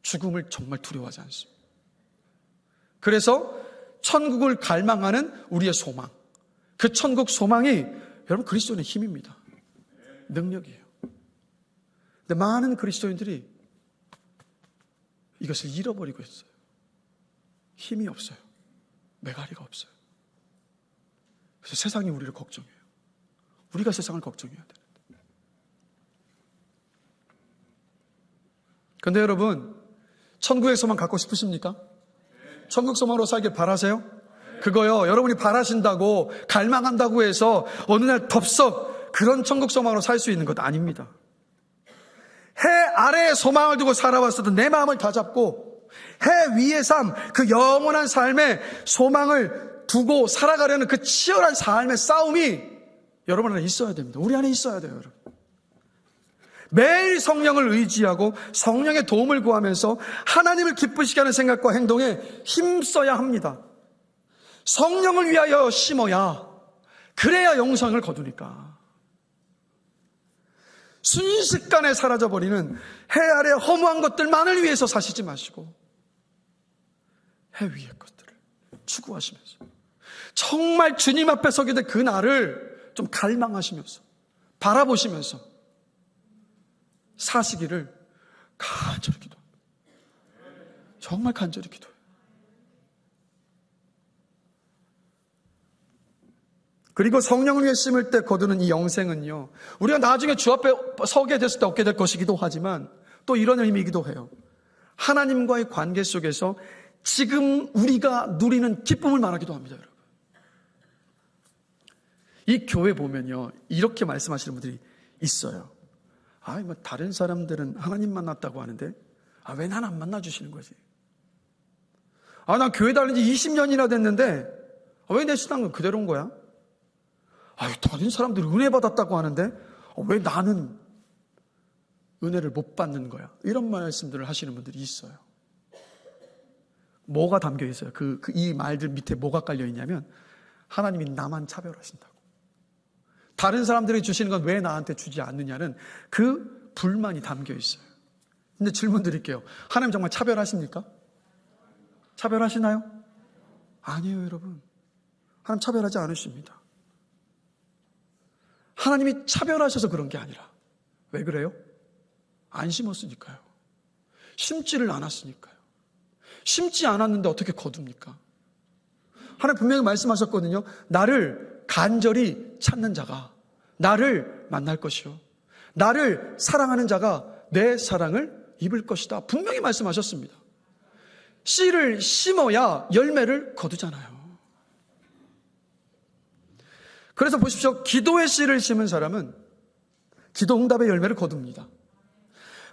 S1: 죽음을 정말 두려워하지 않습니다. 그래서 천국을 갈망하는 우리의 소망, 그 천국 소망이 여러분 그리스도인의 힘입니다. 능력이에요. 근데 많은 그리스도인들이 이것을 잃어버리고 있어요. 힘이 없어요. 메가리가 없어요. 그래서 세상이 우리를 걱정해요. 우리가 세상을 걱정해야 되는데. 그런데 여러분, 천국의 소망 갖고 싶으십니까? 천국 소망으로 살길 바라세요? 그거요, 여러분이 바라신다고 갈망한다고 해서 어느 날 덥석 그런 천국 소망으로 살 수 있는 것 아닙니다. 해 아래에 소망을 두고 살아왔어도 내 마음을 다 잡고 해 위의 삶, 그 영원한 삶에 소망을 두고 살아가려는 그 치열한 삶의 싸움이 여러분 안에 있어야 됩니다. 우리 안에 있어야 돼요, 여러분. 매일 성령을 의지하고 성령의 도움을 구하면서 하나님을 기쁘시게 하는 생각과 행동에 힘써야 합니다. 성령을 위하여 심어야, 그래야 영생을 거두니까. 순식간에 사라져버리는 해 아래 허무한 것들만을 위해서 사시지 마시고 해 위의 것들을 추구하시면서 정말 주님 앞에 서게 될 그날을 좀 갈망하시면서 바라보시면서 사시기를 간절히 기도합니다. 정말 간절히 기도해요. 그리고 성령을 위해 심을 때 거두는 이 영생은요, 우리가 나중에 주 앞에 서게 됐을 때 얻게 될 것이기도 하지만 또 이런 의미이기도 해요. 하나님과의 관계 속에서 지금 우리가 누리는 기쁨을 말하기도 합니다, 여러분. 이 교회 보면요, 이렇게 말씀하시는 분들이 있어요. 뭐 다른 사람들은 하나님 만났다고 하는데 왜 난 안 만나주시는 거지? 난 교회 다닌 지 20년이나 됐는데 왜 내 신앙은 그대로인 거야? 다른 사람들이 은혜 받았다고 하는데 왜 나는 은혜를 못 받는 거야? 이런 말씀들을 하시는 분들이 있어요. 뭐가 담겨 있어요? 이 말들 밑에 뭐가 깔려 있냐면 하나님이 나만 차별하신다고. 다른 사람들이 주시는 건 왜 나한테 주지 않느냐는 그 불만이 담겨 있어요. 근데 질문 드릴게요. 하나님 정말 차별하십니까? 차별하시나요? 아니에요, 여러분. 하나님 차별하지 않으십니다. 하나님이 차별하셔서 그런 게 아니라 왜 그래요? 안 심었으니까요. 심지를 않았으니까요. 심지 않았는데 어떻게 거둡니까? 하나님 분명히 말씀하셨거든요. 나를 간절히 찾는 자가 나를 만날 것이요, 나를 사랑하는 자가 내 사랑을 입을 것이다. 분명히 말씀하셨습니다. 씨를 심어야 열매를 거두잖아요. 그래서 보십시오. 기도의 씨를 심은 사람은 기도 응답의 열매를 거둡니다.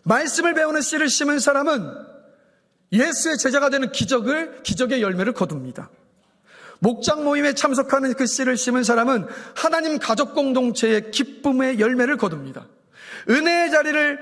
S1: 말씀을 배우는 씨를 심은 사람은 예수의 제자가 되는 기적의 열매를 거둡니다. 목장 모임에 참석하는 그 씨를 심은 사람은 하나님 가족 공동체의 기쁨의 열매를 거둡니다. 은혜의 자리를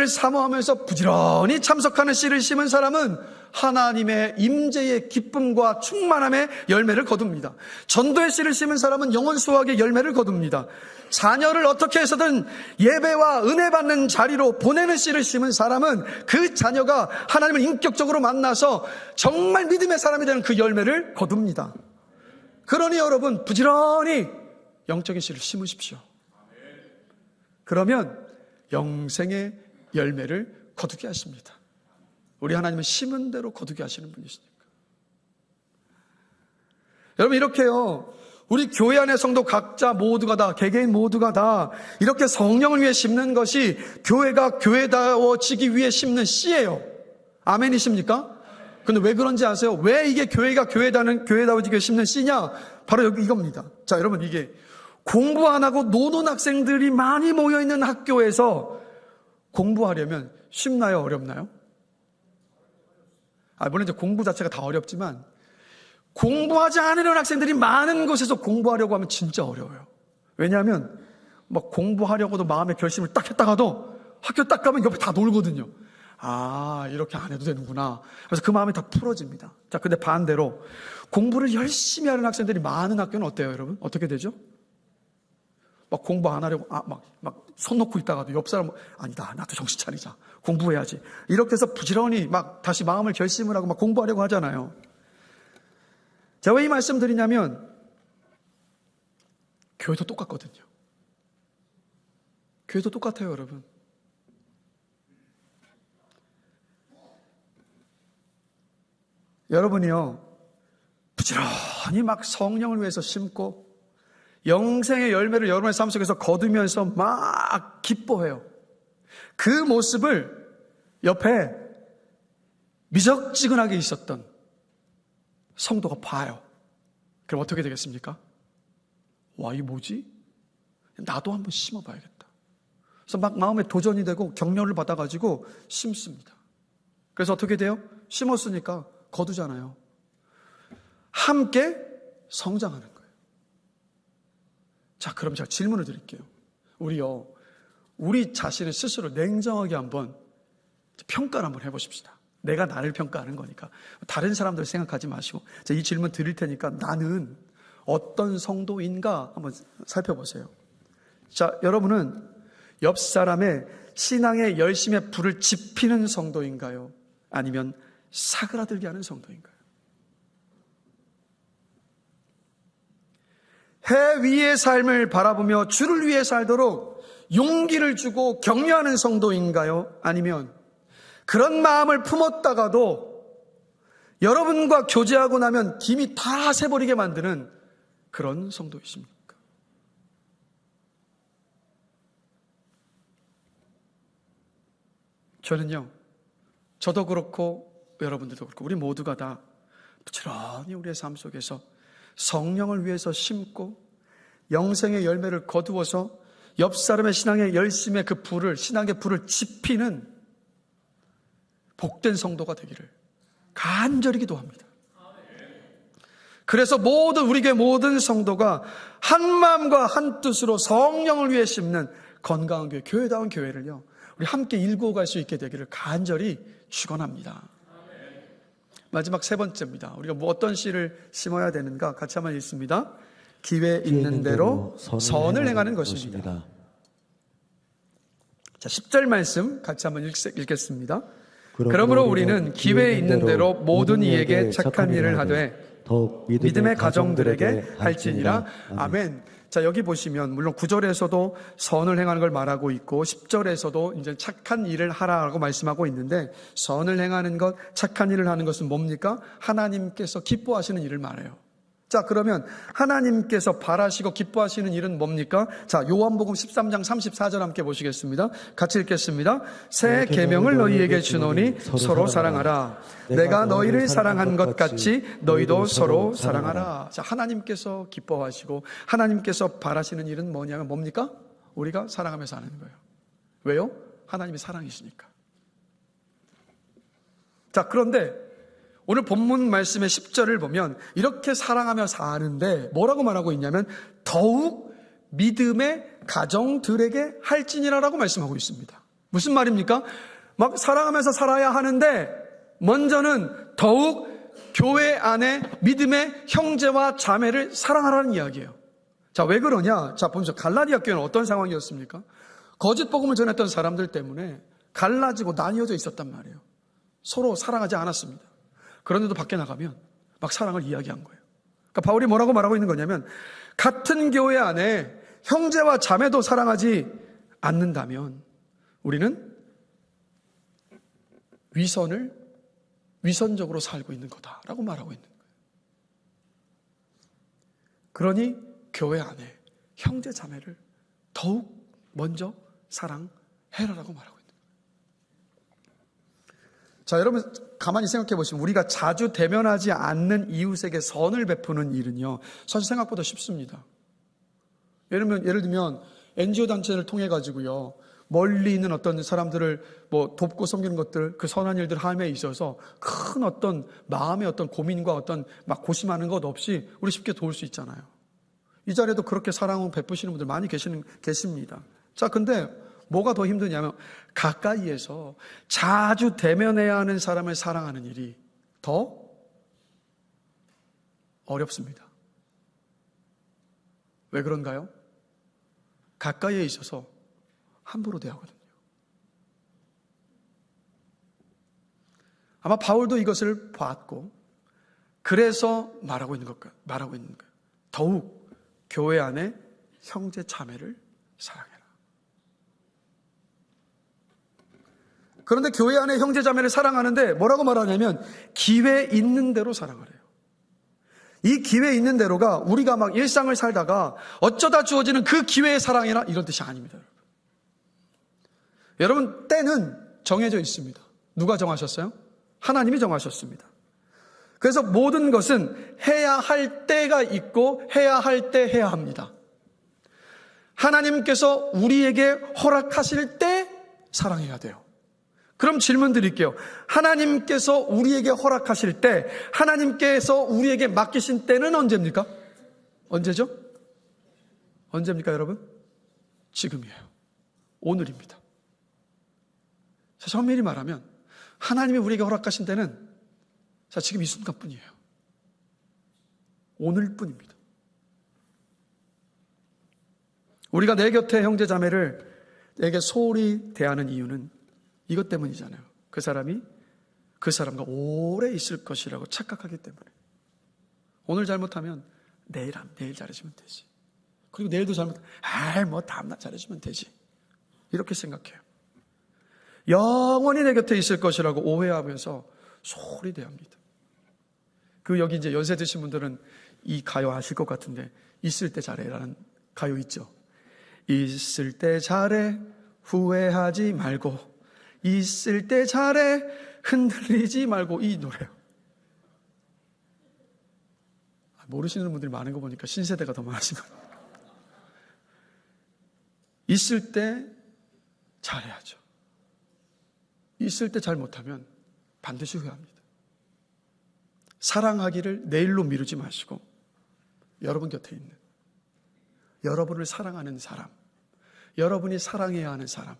S1: 사모하면서 부지런히 참석하는 씨를 심은 사람은 하나님의 임재의 기쁨과 충만함의 열매를 거둡니다. 전도의 씨를 심은 사람은 영혼 수확의 열매를 거둡니다. 자녀를 어떻게 해서든 예배와 은혜 받는 자리로 보내는 씨를 심은 사람은 그 자녀가 하나님을 인격적으로 만나서 정말 믿음의 사람이 되는 그 열매를 거둡니다. 그러니 여러분, 부지런히 영적인 씨를 심으십시오. 그러면 영생의 열매를 거두게 하십니다. 우리 하나님은 심은 대로 거두게 하시는 분이시니까. 여러분, 이렇게요, 우리 교회 안의 성도 각자 모두가 다, 개개인 모두가 다 이렇게 성령을 위해 심는 것이 교회가 교회다워지기 위해 심는 씨예요. 아멘이십니까? 근데 왜 그런지 아세요? 왜 이게 교회가 교회다워지기 위해 심는 씨냐? 바로 여기 이겁니다. 자, 여러분, 이게 공부 안 하고 노는 학생들이 많이 모여있는 학교에서 공부하려면 쉽나요? 어렵나요? 물론 이제 공부 자체가 다 어렵지만 공부하지 않으려는 학생들이 많은 곳에서 공부하려고 하면 진짜 어려워요. 왜냐하면 막 공부하려고도 마음의 결심을 딱 했다가도 학교 딱 가면 옆에 다 놀거든요. 이렇게 안 해도 되는구나. 그래서 그 마음이 다 풀어집니다. 자, 근데 반대로 공부를 열심히 하는 학생들이 많은 학교는 어때요, 여러분? 어떻게 되죠? 막 공부 안 하려고 막 손 놓고 있다가도 옆 사람 아니다, 나도 정신 차리자, 공부해야지, 이렇게 해서 부지런히 막 다시 마음을 결심을 하고 막 공부하려고 하잖아요. 제가 왜 이 말씀 드리냐면 교회도 똑같거든요. 교회도 똑같아요, 여러분. 여러분이요, 부지런히 막 성령을 위해서 심고 영생의 열매를 여러분의 삶 속에서 거두면서 막 기뻐해요. 그 모습을 옆에 미적지근하게 있었던 성도가 봐요. 그럼 어떻게 되겠습니까? 와, 이 뭐지? 나도 한번 심어봐야겠다. 그래서 막 마음에 도전이 되고 격려를 받아가지고 심습니다. 그래서 어떻게 돼요? 심었으니까 거두잖아요. 함께 성장하는 거예요. 자, 그럼 제가 질문을 드릴게요. 우리 자신을 스스로 냉정하게 한번 평가를 한번 해보십시다. 내가 나를 평가하는 거니까. 다른 사람들 생각하지 마시고. 제가 이 질문 드릴 테니까 나는 어떤 성도인가 한번 살펴보세요. 자, 여러분은 옆 사람의 신앙의 열심에 불을 지피는 성도인가요? 아니면 사그라들게 하는 성도인가요? 해 위의 삶을 바라보며 주를 위해 살도록 용기를 주고 격려하는 성도인가요? 아니면 그런 마음을 품었다가도 여러분과 교제하고 나면 김이 다 새버리게 만드는 그런 성도이십니까? 저는요, 저도 그렇고 여러분들도 그렇고 우리 모두가 다 부지런히 우리의 삶 속에서 성령을 위해서 심고 영생의 열매를 거두어서 옆 사람의 신앙의 열심의 그 불을, 신앙의 불을 지피는 복된 성도가 되기를 간절히 기도합니다. 그래서 우리 교회 모든 성도가 한 마음과 한 뜻으로 성령을 위해 심는 건강한 교회, 교회다운 교회를요, 우리 함께 일구어 갈 수 있게 되기를 간절히 축원합니다. 마지막 세 번째입니다. 우리가 어떤 씨를 심어야 되는가 같이 한번 읽습니다. 기회 있는 대로 선을 행하는 것입니다. 자, 10절 말씀 같이 한번 읽겠습니다. 그러므로 우리는 기회 있는 대로 모든 이에게 착한 일을 하되 더욱 믿음의 가정들에게 할지니라. 아멘. 자, 여기 보시면 물론 9절에서도 선을 행하는 걸 말하고 있고 10절에서도 이제 착한 일을 하라고 말씀하고 있는데, 선을 행하는 것, 착한 일을 하는 것은 뭡니까? 하나님께서 기뻐하시는 일을 말해요. 자, 그러면 하나님께서 바라시고 기뻐하시는 일은 뭡니까? 자, 요한복음 13장 34절 함께 보시겠습니다. 같이 읽겠습니다. 새 계명을 너희에게 주노니 서로 사랑하라. 내가 너희를 사랑한 것 같이 너희도 서로 사랑하라. 자, 하나님께서 기뻐하시고 하나님께서 바라시는 일은 뭐냐면 뭡니까? 우리가 사랑하며 사는 거예요. 왜요? 하나님이 사랑이시니까. 자, 그런데 오늘 본문 말씀의 10절을 보면 이렇게 사랑하며 사는데 뭐라고 말하고 있냐면 더욱 믿음의 가정들에게 할지니라라고 말씀하고 있습니다. 무슨 말입니까? 막 사랑하면서 살아야 하는데 먼저는 더욱 교회 안에 믿음의 형제와 자매를 사랑하라는 이야기예요. 자, 왜 그러냐? 자, 보면서 갈라디아 교회는 어떤 상황이었습니까? 거짓 복음을 전했던 사람들 때문에 갈라지고 나뉘어져 있었단 말이에요. 서로 사랑하지 않았습니다. 그런데도 밖에 나가면 막 사랑을 이야기한 거예요. 그러니까 바울이 뭐라고 말하고 있는 거냐면 같은 교회 안에 형제와 자매도 사랑하지 않는다면 우리는 위선적으로 살고 있는 거다라고 말하고 있는 거예요. 그러니 교회 안에 형제 자매를 더욱 먼저 사랑해라라고 말하고 있는 거예요. 자, 여러분 가만히 생각해 보시면 우리가 자주 대면하지 않는 이웃에게 선을 베푸는 일은요, 사실 생각보다 쉽습니다. 예를 들면 NGO 단체를 통해 가지고요, 멀리 있는 어떤 사람들을 돕고 섬기는 것들, 그 선한 일들 함에 있어서 큰 어떤 마음의 어떤 고민과 어떤 막 고심하는 것 없이 우리 쉽게 도울 수 있잖아요. 이 자리에도 그렇게 사랑을 베푸시는 분들 많이 계십니다. 자, 근데 뭐가 더 힘드냐면 가까이에서 자주 대면해야 하는 사람을 사랑하는 일이 더 어렵습니다. 왜 그런가요? 가까이에 있어서 함부로 대하거든요. 아마 바울도 이것을 봤고 그래서 말하고 있는 거예요. 더욱 교회 안에 형제 자매를 사랑해라. 그런데 교회 안에 형제 자매를 사랑하는데 뭐라고 말하냐면 기회 있는 대로 사랑하래요. 이 기회 있는 대로가 우리가 막 일상을 살다가 어쩌다 주어지는 그 기회의 사랑이라 이런 뜻이 아닙니다. 여러분, 때는 정해져 있습니다. 누가 정하셨어요? 하나님이 정하셨습니다. 그래서 모든 것은 해야 할 때가 있고 해야 할 때 해야 합니다. 하나님께서 우리에게 허락하실 때 사랑해야 돼요. 그럼 질문 드릴게요. 하나님께서 우리에게 허락하실 때, 하나님께서 우리에게 맡기신 때는 언제입니까? 언제죠? 언제입니까, 여러분? 지금이에요. 오늘입니다. 자, 엄밀히 말하면 하나님이 우리에게 허락하신 때는 지금 이 순간뿐이에요. 오늘뿐입니다. 우리가 내 곁에 형제 자매를 내게 소홀히 대하는 이유는 이것 때문이잖아요. 그 사람이 그 사람과 오래 있을 것이라고 착각하기 때문에. 오늘 잘못하면 내일 잘해주면 되지. 그리고 내일도 잘못하면 뭐 다음날 잘해주면 되지. 이렇게 생각해요. 영원히 내 곁에 있을 것이라고 오해하면서 소홀히 대합니다. 여기 이제 연세 드신 분들은 이 가요 아실 것 같은데, 있을 때 잘해라는 가요 있죠. 있을 때 잘해 후회하지 말고, 있을 때 잘해 흔들리지 말고, 이 노래요. 모르시는 분들이 많은 거 보니까 신세대가 더 많으신 거예요. 있을 때 잘해야죠. 있을 때 잘 못하면 반드시 후회합니다. 사랑하기를 내일로 미루지 마시고, 여러분 곁에 있는, 여러분을 사랑하는 사람, 여러분이 사랑해야 하는 사람,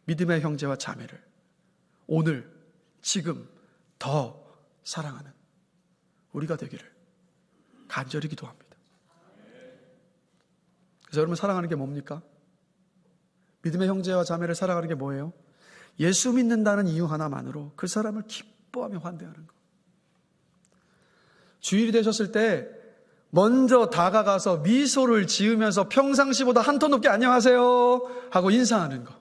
S1: 믿음의 형제와 자매를 오늘, 지금 더 사랑하는 우리가 되기를 간절히 기도합니다. 그래서 여러분, 사랑하는 게 뭡니까? 믿음의 형제와 자매를 사랑하는 게 뭐예요? 예수 믿는다는 이유 하나만으로 그 사람을 기뻐하며 환대하는 것. 주일이 되셨을 때 먼저 다가가서 미소를 지으면서 평상시보다 한 톤 높게 안녕하세요 하고 인사하는 것.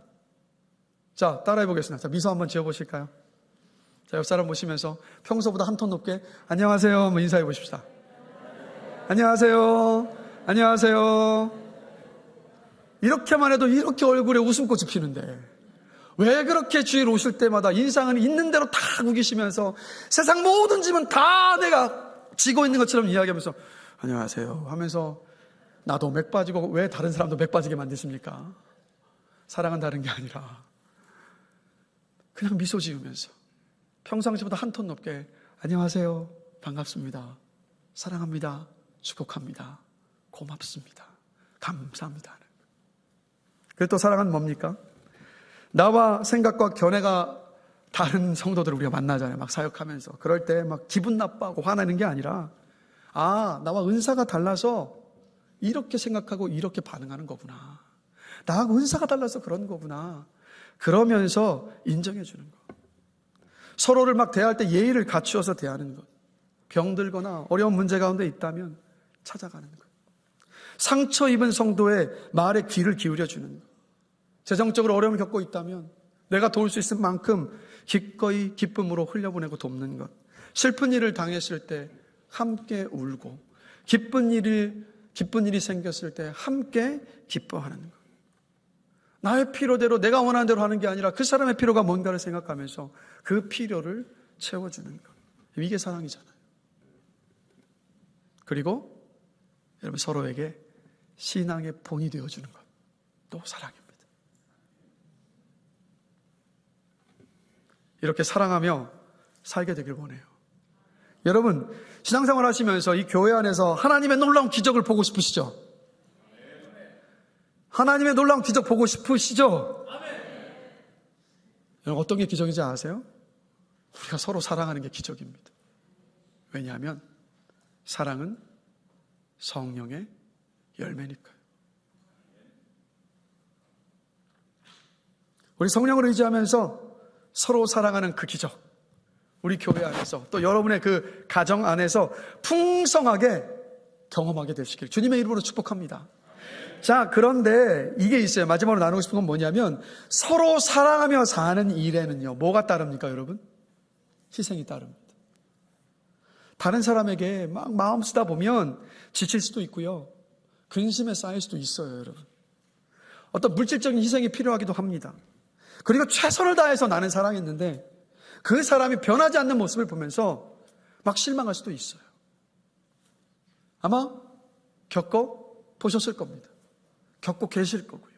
S1: 자, 따라해 보겠습니다. 자, 미소 한번 지어보실까요? 자, 옆 사람 보시면서 평소보다 한 톤 높게 안녕하세요 한번 인사해 보십시다. 안녕하세요. 안녕하세요. 이렇게만 해도 이렇게 얼굴에 웃음꽃이 피는데, 왜 그렇게 주일 오실 때마다 인상은 있는 대로 다 구기시면서 세상 모든 짐은 다 내가 지고 있는 것처럼 이야기하면서 안녕하세요 하면서, 나도 맥 빠지고 왜 다른 사람도 맥 빠지게 만드십니까? 사랑은 다른 게 아니라 그냥 미소 지으면서 평상시보다 한 톤 높게 안녕하세요, 반갑습니다, 사랑합니다, 축복합니다, 고맙습니다, 감사합니다. 그리고 또 사랑은 뭡니까? 나와 생각과 견해가 다른 성도들을 우리가 만나잖아요. 막 사역하면서. 그럴 때 막 기분 나빠하고 화나는 게 아니라, 나와 은사가 달라서 이렇게 생각하고 이렇게 반응하는 거구나. 나하고 은사가 달라서 그런 거구나. 그러면서 인정해 주는 것. 서로를 막 대할 때 예의를 갖추어서 대하는 것. 병들거나 어려운 문제 가운데 있다면 찾아가는 것. 상처 입은 성도의 말에 귀를 기울여 주는 것. 재정적으로 어려움을 겪고 있다면 내가 도울 수 있을 만큼 기꺼이 기쁨으로 흘려보내고 돕는 것. 슬픈 일을 당했을 때 함께 울고, 기쁜 일이 생겼을 때 함께 기뻐하는 것. 나의 필요대로 내가 원하는 대로 하는 게 아니라 그 사람의 필요가 뭔가를 생각하면서 그 필요를 채워주는 것. 이게 사랑이잖아요. 그리고 여러분, 서로에게 신앙의 본이 되어주는 것. 또 사랑입니다. 이렇게 사랑하며 살게 되길 원해요. 여러분, 신앙생활 하시면서 이 교회 안에서 하나님의 놀라운 기적을 보고 싶으시죠? 하나님의 놀라운 기적 보고 싶으시죠? 여러분, 어떤 게 기적인지 아세요? 우리가 서로 사랑하는 게 기적입니다. 왜냐하면 사랑은 성령의 열매니까요. 우리 성령을 의지하면서 서로 사랑하는 그 기적, 우리 교회 안에서 또 여러분의 그 가정 안에서 풍성하게 경험하게 되시길 주님의 이름으로 축복합니다. 자, 그런데 이게 있어요. 마지막으로 나누고 싶은 건 뭐냐면, 서로 사랑하며 사는 일에는요, 뭐가 따릅니까, 여러분? 희생이 따릅니다. 다른 사람에게 막 마음 쓰다 보면 지칠 수도 있고요, 근심에 쌓일 수도 있어요, 여러분. 어떤 물질적인 희생이 필요하기도 합니다. 그리고 최선을 다해서 나는 사랑했는데 그 사람이 변하지 않는 모습을 보면서 막 실망할 수도 있어요. 아마 겪어 보셨을 겁니다. 겪고 계실 거고요.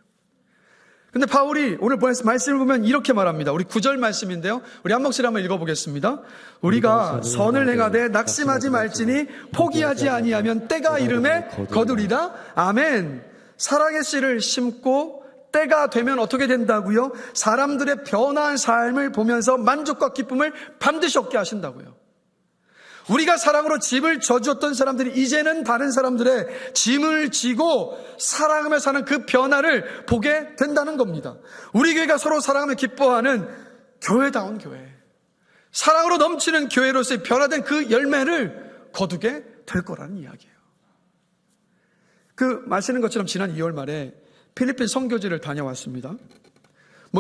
S1: 근데 바울이 오늘 말씀을 보면 이렇게 말합니다. 우리 9절 말씀인데요. 우리 한 목소리 한번 읽어보겠습니다. 우리가 선을 행하되 낙심하지 말지니 포기하지 아니하면 때가 이름에 거두리라. 아멘. 사랑의 씨를 심고 때가 되면 어떻게 된다고요? 사람들의 변화한 삶을 보면서 만족과 기쁨을 반드시 얻게 하신다고요. 우리가 사랑으로 짐을 져주었던 사람들이 이제는 다른 사람들의 짐을 지고 사랑하며 사는 그 변화를 보게 된다는 겁니다. 우리 교회가 서로 사랑하며 기뻐하는 교회다운 교회, 사랑으로 넘치는 교회로서의 변화된 그 열매를 거두게 될 거라는 이야기예요. 마시는 것처럼 지난 2월 말에 필리핀 선교지를 다녀왔습니다.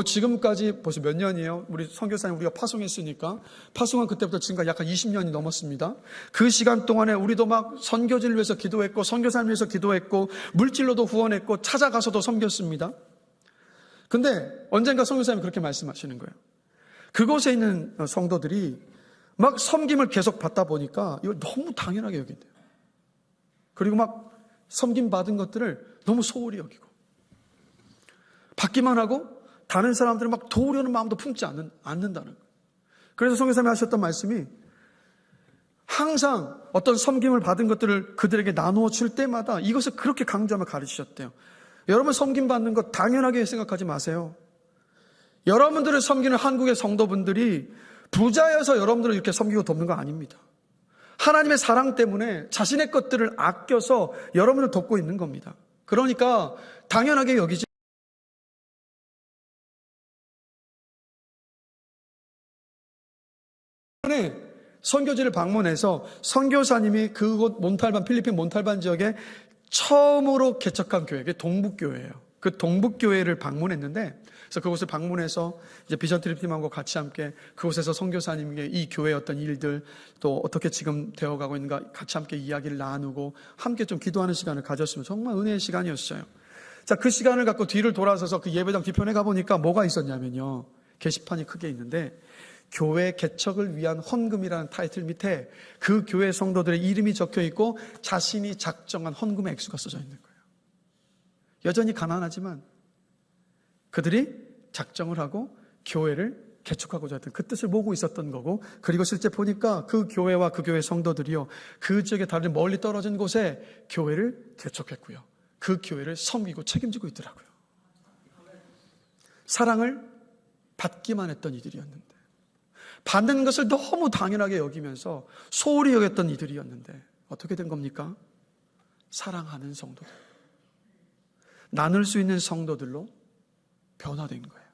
S1: 지금까지 벌써 몇 년이에요? 우리 선교사님 우리가 파송했으니까 파송은 그때부터 지금까지 약간 20년이 넘었습니다. 그 시간 동안에 우리도 막 선교지를 위해서 기도했고 선교사님 위해서 기도했고 물질로도 후원했고 찾아가서도 섬겼습니다. 근데 언젠가 선교사님이 그렇게 말씀하시는 거예요. 그곳에 있는 성도들이 막 섬김을 계속 받다 보니까 이걸 너무 당연하게 여긴대요. 그리고 막 섬김 받은 것들을 너무 소홀히 여기고 받기만 하고 다른 사람들은 막 도우려는 마음도 품지 않는다는 거예요. 그래서 성교사님이 하셨던 말씀이 항상 어떤 섬김을 받은 것들을 그들에게 나누어 줄 때마다 이것을 그렇게 강조하며 가르치셨대요. 여러분 섬김 받는 것 당연하게 생각하지 마세요. 여러분들을 섬기는 한국의 성도분들이 부자여서 여러분들을 이렇게 섬기고 돕는 거 아닙니다. 하나님의 사랑 때문에 자신의 것들을 아껴서 여러분을 돕고 있는 겁니다. 그러니까 당연하게 여기지 선교지를 방문해서 선교사님이 그곳 필리핀 몬탈반 지역에 처음으로 개척한 교회가 동북교회예요. 그 동북교회를 방문했는데, 그래서 그곳을 방문해서 이제 비전 트립팀하고 같이 함께 그곳에서 선교사님에게 이 교회의 어떤 일들 또 어떻게 지금 되어가고 있는가 같이 함께 이야기를 나누고 함께 좀 기도하는 시간을 가졌으면 정말 은혜의 시간이었어요. 자, 그 시간을 갖고 뒤를 돌아서서 그 예배당 뒤편에 가보니까 뭐가 있었냐면요. 게시판이 크게 있는데 교회 개척을 위한 헌금이라는 타이틀 밑에 그 교회 성도들의 이름이 적혀 있고 자신이 작정한 헌금의 액수가 써져 있는 거예요. 여전히 가난하지만 그들이 작정을 하고 교회를 개척하고자 했던 그 뜻을 모으고 있었던 거고, 그리고 실제 보니까 그 교회와 그 교회 성도들이요 그 지역에 다른 멀리 떨어진 곳에 교회를 개척했고요 그 교회를 섬기고 책임지고 있더라고요. 사랑을 받기만 했던 이들이었는데, 받는 것을 너무 당연하게 여기면서 소홀히 여겼던 이들이었는데 어떻게 된 겁니까? 사랑하는 성도들, 나눌 수 있는 성도들로 변화된 거예요.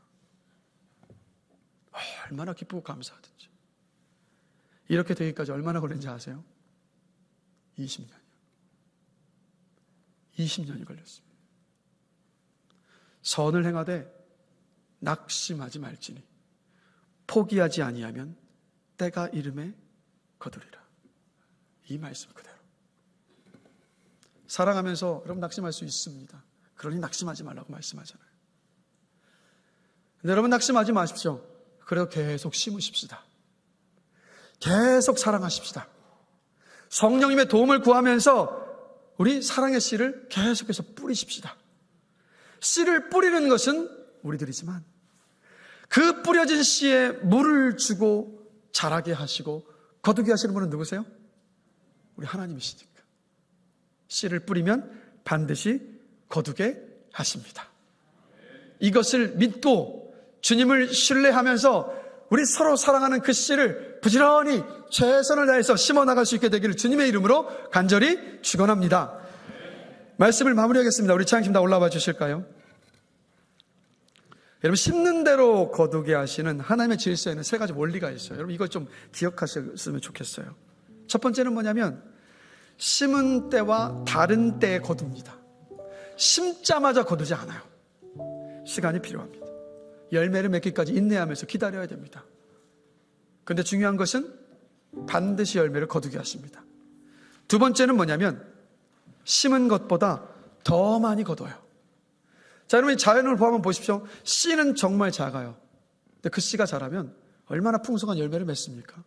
S1: 얼마나 기쁘고 감사하든지. 이렇게 되기까지 얼마나 걸린지 아세요? 20년이요. 20년이 걸렸습니다. 선을 행하되 낙심하지 말지니 포기하지 아니하면 때가 이름에 거두리라. 이 말씀 그대로. 사랑하면서 여러분 낙심할 수 있습니다. 그러니 낙심하지 말라고 말씀하잖아요. 근데 여러분 낙심하지 마십시오. 그래도 계속 심으십시다. 계속 사랑하십시다. 성령님의 도움을 구하면서 우리 사랑의 씨를 계속해서 뿌리십시다. 씨를 뿌리는 것은 우리들이지만 그 뿌려진 씨에 물을 주고 자라게 하시고 거두게 하시는 분은 누구세요? 우리 하나님이시니까. 씨를 뿌리면 반드시 거두게 하십니다. 이것을 믿고 주님을 신뢰하면서 우리 서로 사랑하는 그 씨를 부지런히 최선을 다해서 심어나갈 수 있게 되기를 주님의 이름으로 간절히 축원합니다. 말씀을 마무리하겠습니다. 우리 찬양팀 다 올라와 주실까요? 여러분, 심는 대로 거두게 하시는 하나님의 질서에는 세 가지 원리가 있어요. 여러분, 이걸 좀 기억하셨으면 좋겠어요. 첫 번째는 뭐냐면 심은 때와 다른 때에 거둡니다. 심자마자 거두지 않아요. 시간이 필요합니다. 열매를 맺기까지 인내하면서 기다려야 됩니다. 그런데 중요한 것은 반드시 열매를 거두게 하십니다. 두 번째는 뭐냐면 심은 것보다 더 많이 거둬요. 자, 여러분, 자연을 한번 보십시오. 씨는 정말 작아요. 근데 그 씨가 자라면 얼마나 풍성한 열매를 맺습니까?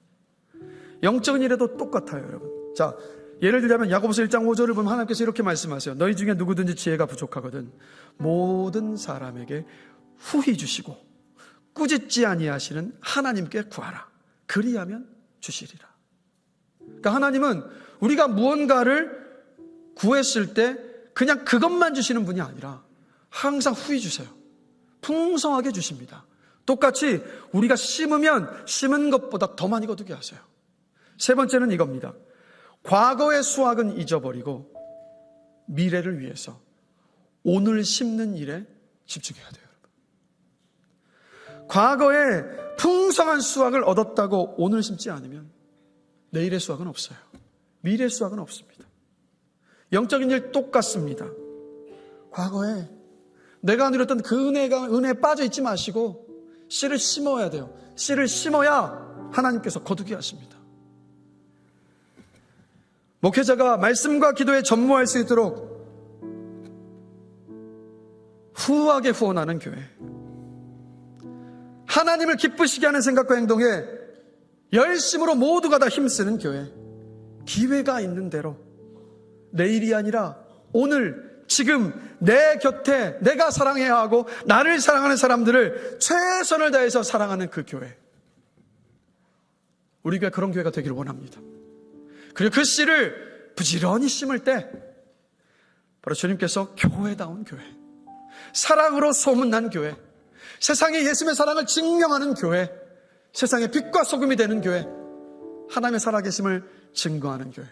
S1: 영적인 일에도 똑같아요, 여러분. 자, 예를 들자면 야고보서 1장 5절을 보면 하나님께서 이렇게 말씀하세요. 너희 중에 누구든지 지혜가 부족하거든 모든 사람에게 후히 주시고 꾸짖지 아니하시는 하나님께 구하라. 그리하면 주시리라. 그러니까 하나님은 우리가 무언가를 구했을 때 그냥 그것만 주시는 분이 아니라 항상 후히 주세요. 풍성하게 주십니다. 똑같이 우리가 심으면 심은 것보다 더 많이 거두게 하세요. 세 번째는 이겁니다. 과거의 수확은 잊어버리고 미래를 위해서 오늘 심는 일에 집중해야 돼요. 여러분. 과거에 풍성한 수확을 얻었다고 오늘 심지 않으면 내일의 수확은 없어요. 미래의 수확은 없습니다. 영적인 일 똑같습니다. 과거에 내가 누렸던 그 은혜에 빠져 있지 마시고 씨를 심어야 돼요. 씨를 심어야 하나님께서 거두게 하십니다. 목회자가 말씀과 기도에 전무할 수 있도록 후하게 후원하는 교회, 하나님을 기쁘시게 하는 생각과 행동에 열심으로 모두가 다 힘쓰는 교회, 기회가 있는 대로 내일이 아니라 오늘 지금 내 곁에 내가 사랑해야 하고 나를 사랑하는 사람들을 최선을 다해서 사랑하는 그 교회, 우리가 그런 교회가 되기를 원합니다. 그리고 그 씨를 부지런히 심을 때 바로 주님께서 교회다운 교회, 사랑으로 소문난 교회, 세상에 예수님의 사랑을 증명하는 교회, 세상의 빛과 소금이 되는 교회, 하나님의 살아계심을 증거하는 교회,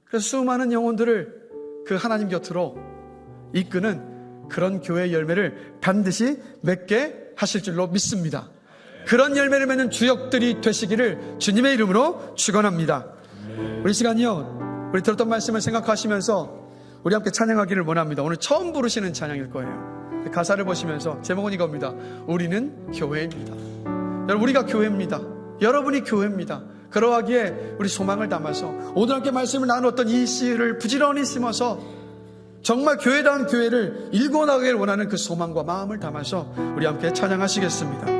S1: 그래서 수많은 영혼들을 그 하나님 곁으로 이끄는 그런 교회의 열매를 반드시 맺게 하실 줄로 믿습니다. 그런 열매를 맺는 주역들이 되시기를 주님의 이름으로 축원합니다. 우리 시간이요, 우리 들었던 말씀을 생각하시면서 우리 함께 찬양하기를 원합니다. 오늘 처음 부르시는 찬양일 거예요. 가사를 보시면서 제목은 이겁니다. 우리는 교회입니다. 여러분, 우리가 교회입니다. 여러분이 교회입니다. 그러하기에 우리 소망을 담아서 오늘 함께 말씀을 나누었던 이 씨를 부지런히 심어서 정말 교회다운 교회를 일궈나가길 원하는 그 소망과 마음을 담아서 우리 함께 찬양하시겠습니다.